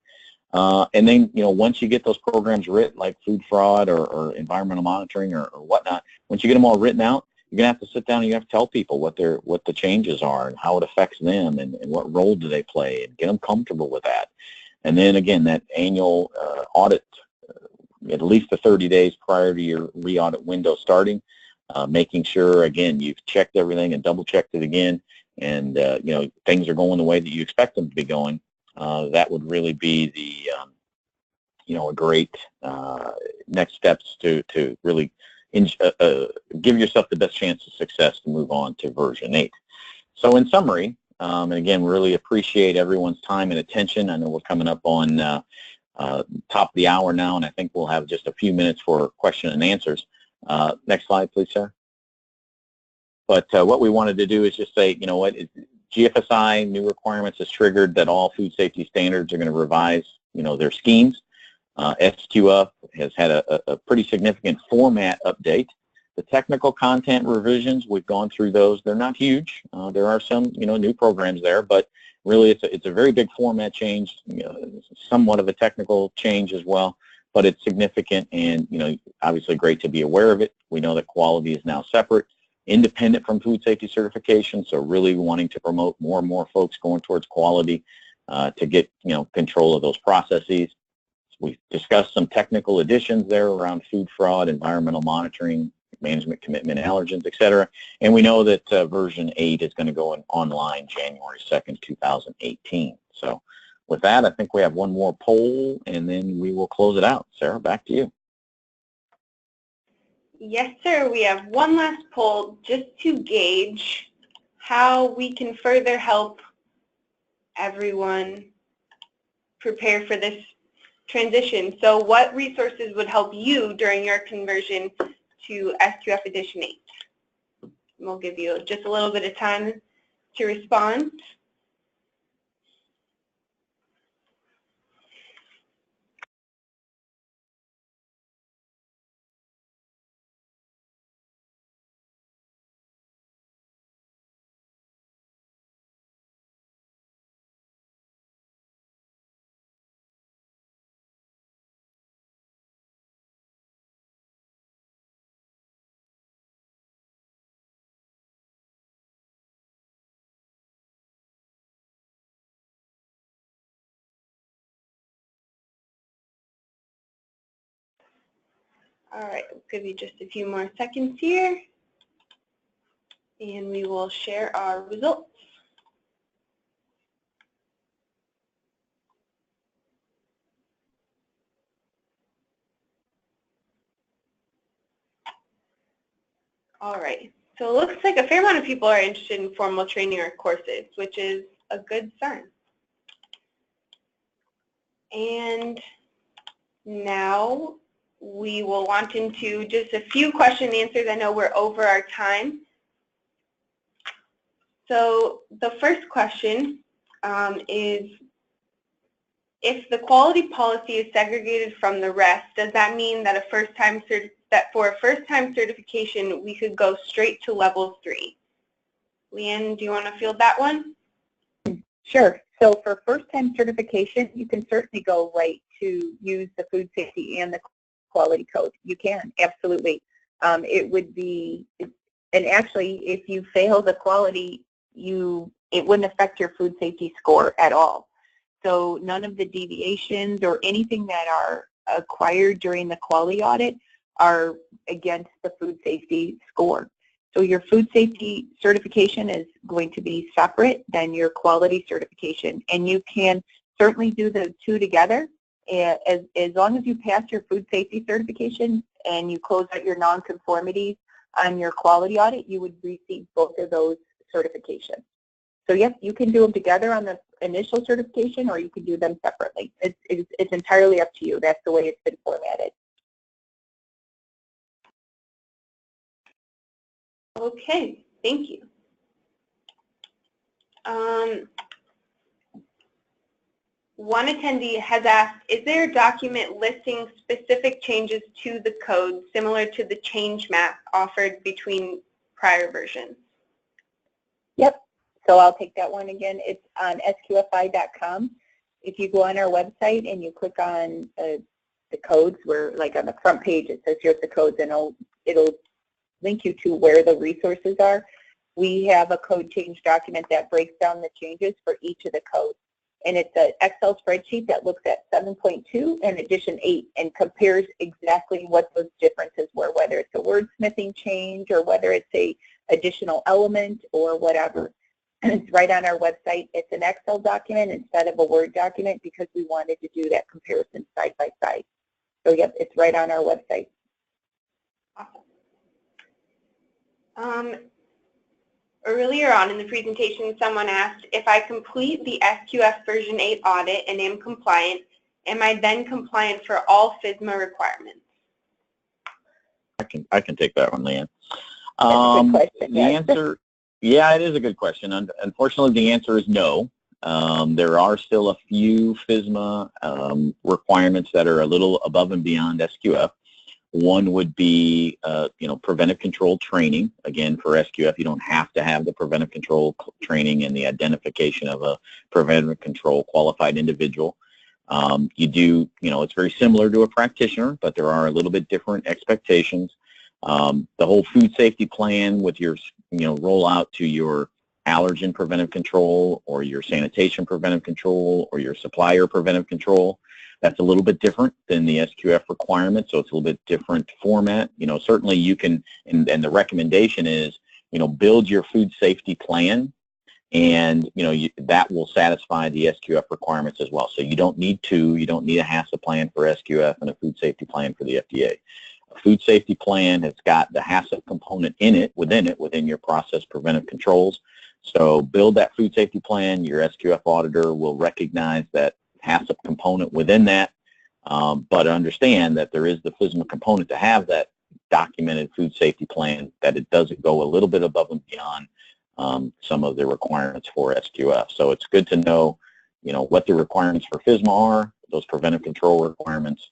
Speaker 2: And then, you know, once you get those programs written, like food fraud or environmental monitoring or whatnot, once you get them all written out, you're going to have to sit down and you have to tell people what the changes are and how it affects them and what role do they play, and get them comfortable with that. And then again, that annual audit, at least the 30 days prior to your re-audit window starting, making sure, again, you've checked everything and double-checked it again, and you know, things are going the way that you expect them to be going. That would really be the, you know, a great next steps to really give yourself the best chance of success to move on to version 8. So in summary, and again, really appreciate everyone's time and attention. I know we're coming up on top of the hour now, and I think we'll have just a few minutes for question and answers. Next slide, please, Sarah. But what we wanted to do is just say, you know what, GFSI new requirements has triggered that all food safety standards are going to revise, you know, their schemes. SQF has had a pretty significant format update. The technical content revisions, we've gone through those. They're not huge. There are some, you know, new programs there, but really it's a very big format change, you know, somewhat of a technical change as well. but it's significant and, obviously great to be aware of it. We know that quality is now separate, independent from food safety certification, so really wanting to promote more and more folks going towards quality to get, control of those processes. We've discussed some technical additions there around food fraud, environmental monitoring, management commitment, allergens, et cetera. And we know that version 8 is going to go online January 2nd, 2018. So with that, I think we have one more poll, and then we will close it out. Sarah, back to you.
Speaker 1: Yes, sir. We have one last poll just to gauge how we can further help everyone prepare for this transition. So what resources would help you during your conversion to SQF Edition 8? We'll give you just a little bit of time to respond. All right, we'll give you just a few more seconds here, and we will share our results. All right, so it looks like a fair amount of people are interested in formal training or courses, which is a good sign. And now we will launch into just a few question and answers. I know we're over our time. So the first question is, if the quality policy is segregated from the rest, does that mean that for a first-time certification, we could go straight to level 3? Leanne, do you want to field that one?
Speaker 3: Sure. So for first-time certification, you can certainly go right to use the food safety and the quality code. You can, absolutely. It would be, and actually, if you fail the quality, it wouldn't affect your food safety score at all. So none of the deviations or anything that are acquired during the quality audit are against the food safety score. So your food safety certification is going to be separate than your quality certification, and you can certainly do the two together. As long as you pass your food safety certification and you close out your nonconformities on your quality audit, you would receive both of those certifications. So yes, you can do them together on the initial certification, or you can do them separately. It's entirely up to you. That's the way it's been formatted.
Speaker 1: Okay, thank you. One attendee has asked, is there a document listing specific changes to the code similar to the change map offered between prior versions?
Speaker 3: Yep, so I'll take that one again. It's on SQFI.com. If you go on our website and you click on the codes, where like on the front page it says here's the codes, and it'll link you to where the resources are. We have a code change document that breaks down the changes for each of the codes. And it's an Excel spreadsheet that looks at 7.2 and edition 8 and compares exactly what those differences were, whether it's a wordsmithing change or whether it's a additional element or whatever. And it's right on our website. It's an Excel document instead of a Word document because we wanted to do that comparison side by side. So yep, it's right on our website.
Speaker 1: Awesome. Earlier on in the presentation, someone asked, if I complete the SQF version 8 audit and am compliant, am I then compliant for all FSMA requirements?
Speaker 2: I can take that one, Leanne.
Speaker 3: That's a good question.
Speaker 2: The answer, yeah, it is a good question. Unfortunately, the answer is no. There are still a few FSMA requirements that are a little above and beyond SQF. One would be, preventive control training. Again, for SQF, you don't have to have the preventive control training and the identification of a preventive control qualified individual. You do, it's very similar to a practitioner, but there are a little bit different expectations. The whole food safety plan with your, rollout to your allergen preventive control or your sanitation preventive control or your supplier preventive control, that's a little bit different than the SQF requirement, so it's a little bit different format. Certainly you can, and the recommendation is, build your food safety plan, and that will satisfy the SQF requirements as well. So you don't need two. You don't need a HACCP plan for SQF and a food safety plan for the FDA. A food safety plan has got the HACCP component within your process preventive controls. So build that food safety plan. Your SQF auditor will recognize that HACCP component within that, but understand that there is the FSMA component to have that documented food safety plan, that it doesn't go a little bit above and beyond some of the requirements for SQF. So it's good to know, what the requirements for FSMA are, those preventive control requirements,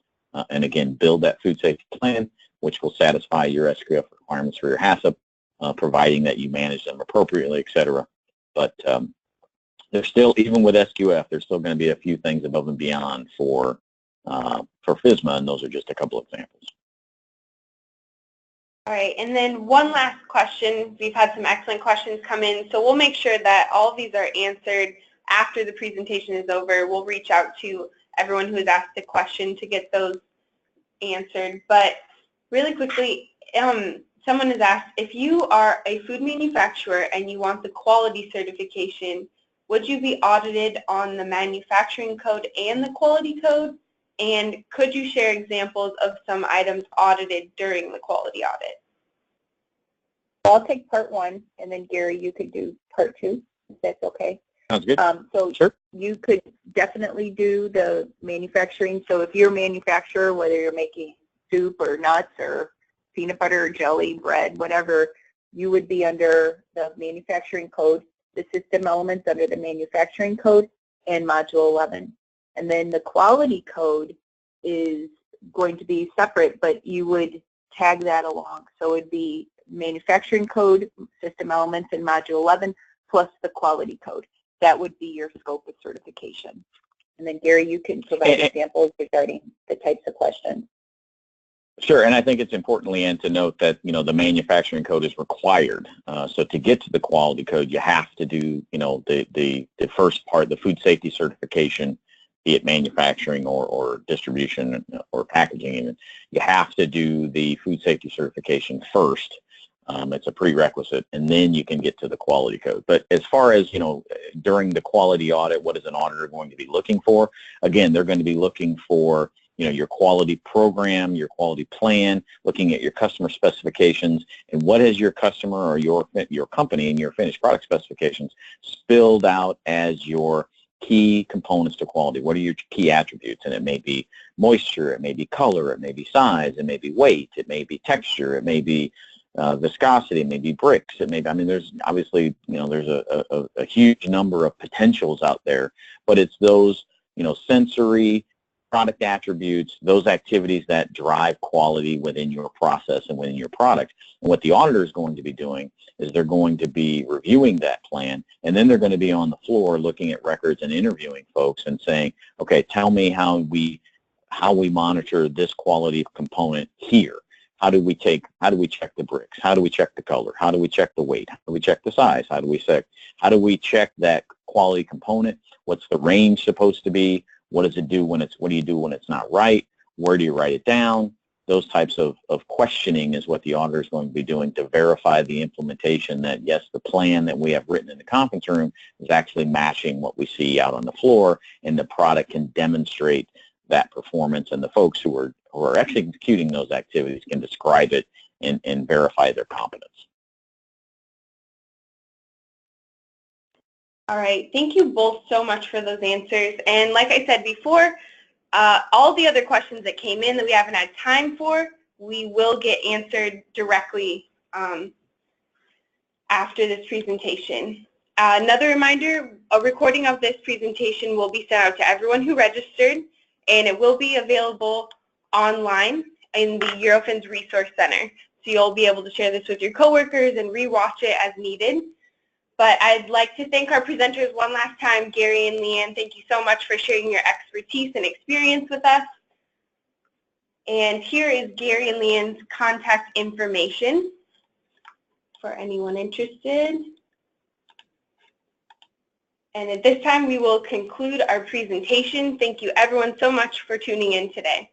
Speaker 2: and again, build that food safety plan, which will satisfy your SQF requirements for your HACCP, providing that you manage them appropriately, et cetera. But there's still, even with SQF, there's still going to be a few things above and beyond for FSMA, and those are just a couple of examples.
Speaker 1: All right, and then one last question. We've had some excellent questions come in, so we'll make sure that all of these are answered after the presentation is over. We'll reach out to everyone who has asked a question to get those answered. But really quickly, someone has asked, if you are a food manufacturer and you want the quality certification, would you be audited on the manufacturing code and the quality code? And could you share examples of some items audited during the quality audit?
Speaker 3: I'll take part one, and then Gary, you could do part two, if that's okay.
Speaker 2: Sounds good.
Speaker 3: So
Speaker 2: sure.
Speaker 3: You could definitely do the manufacturing. So if you're a manufacturer, whether you're making soup or nuts or peanut butter or jelly, bread, whatever, you would be under the manufacturing code, the system elements under the manufacturing code, and Module 11. And then the quality code is going to be separate, but you would tag that along. So it would be manufacturing code, system elements, and Module 11, plus the quality code. That would be your scope of certification. And then, Gary, you can provide examples regarding the types of questions.
Speaker 2: Sure, and I think it's important, Leanne, to note that, the manufacturing code is required. So to get to the quality code, you have to do, the first part, the food safety certification, be it manufacturing or distribution or packaging even. You have to do the food safety certification first. It's a prerequisite, and then you can get to the quality code. But as far as, during the quality audit, what is an auditor going to be looking for? Again, they're going to be looking for, your quality program, your quality plan, looking at your customer specifications, and what has your customer or your company and your finished product specifications spilled out as your key components to quality. What are your key attributes? And it may be moisture, it may be color, it may be size, it may be weight, it may be texture, it may be viscosity, it may be bricks, it may be, there's obviously, there's a huge number of potentials out there, but it's those, sensory, product attributes, those activities that drive quality within your process and within your product. And what the auditor is going to be doing is they're going to be reviewing that plan, and then they're going to be on the floor looking at records and interviewing folks and saying, okay, tell me how we monitor this quality component here. How do we check the bricks? How do we check the color? How do we check the weight? How do we check the size? How do we check that quality component? What's the range supposed to be? What does it do what do you do when it's not right? Where do you write it down? Those types of questioning is what the auditor is going to be doing to verify the implementation that, yes, the plan that we have written in the conference room is actually matching what we see out on the floor, and the product can demonstrate that performance, and the folks who are actually executing those activities can describe it and verify their competence.
Speaker 1: All right, thank you both so much for those answers. And like I said before, all the other questions that came in that we haven't had time for, we will get answered directly after this presentation. Another reminder, a recording of this presentation will be sent out to everyone who registered, and it will be available online in the Eurofins Resource Center. So you'll be able to share this with your coworkers and rewatch it as needed. But I'd like to thank our presenters one last time, Gary and Leanne. Thank you so much for sharing your expertise and experience with us. And here is Gary and Leanne's contact information for anyone interested. And at this time, we will conclude our presentation. Thank you everyone so much for tuning in today.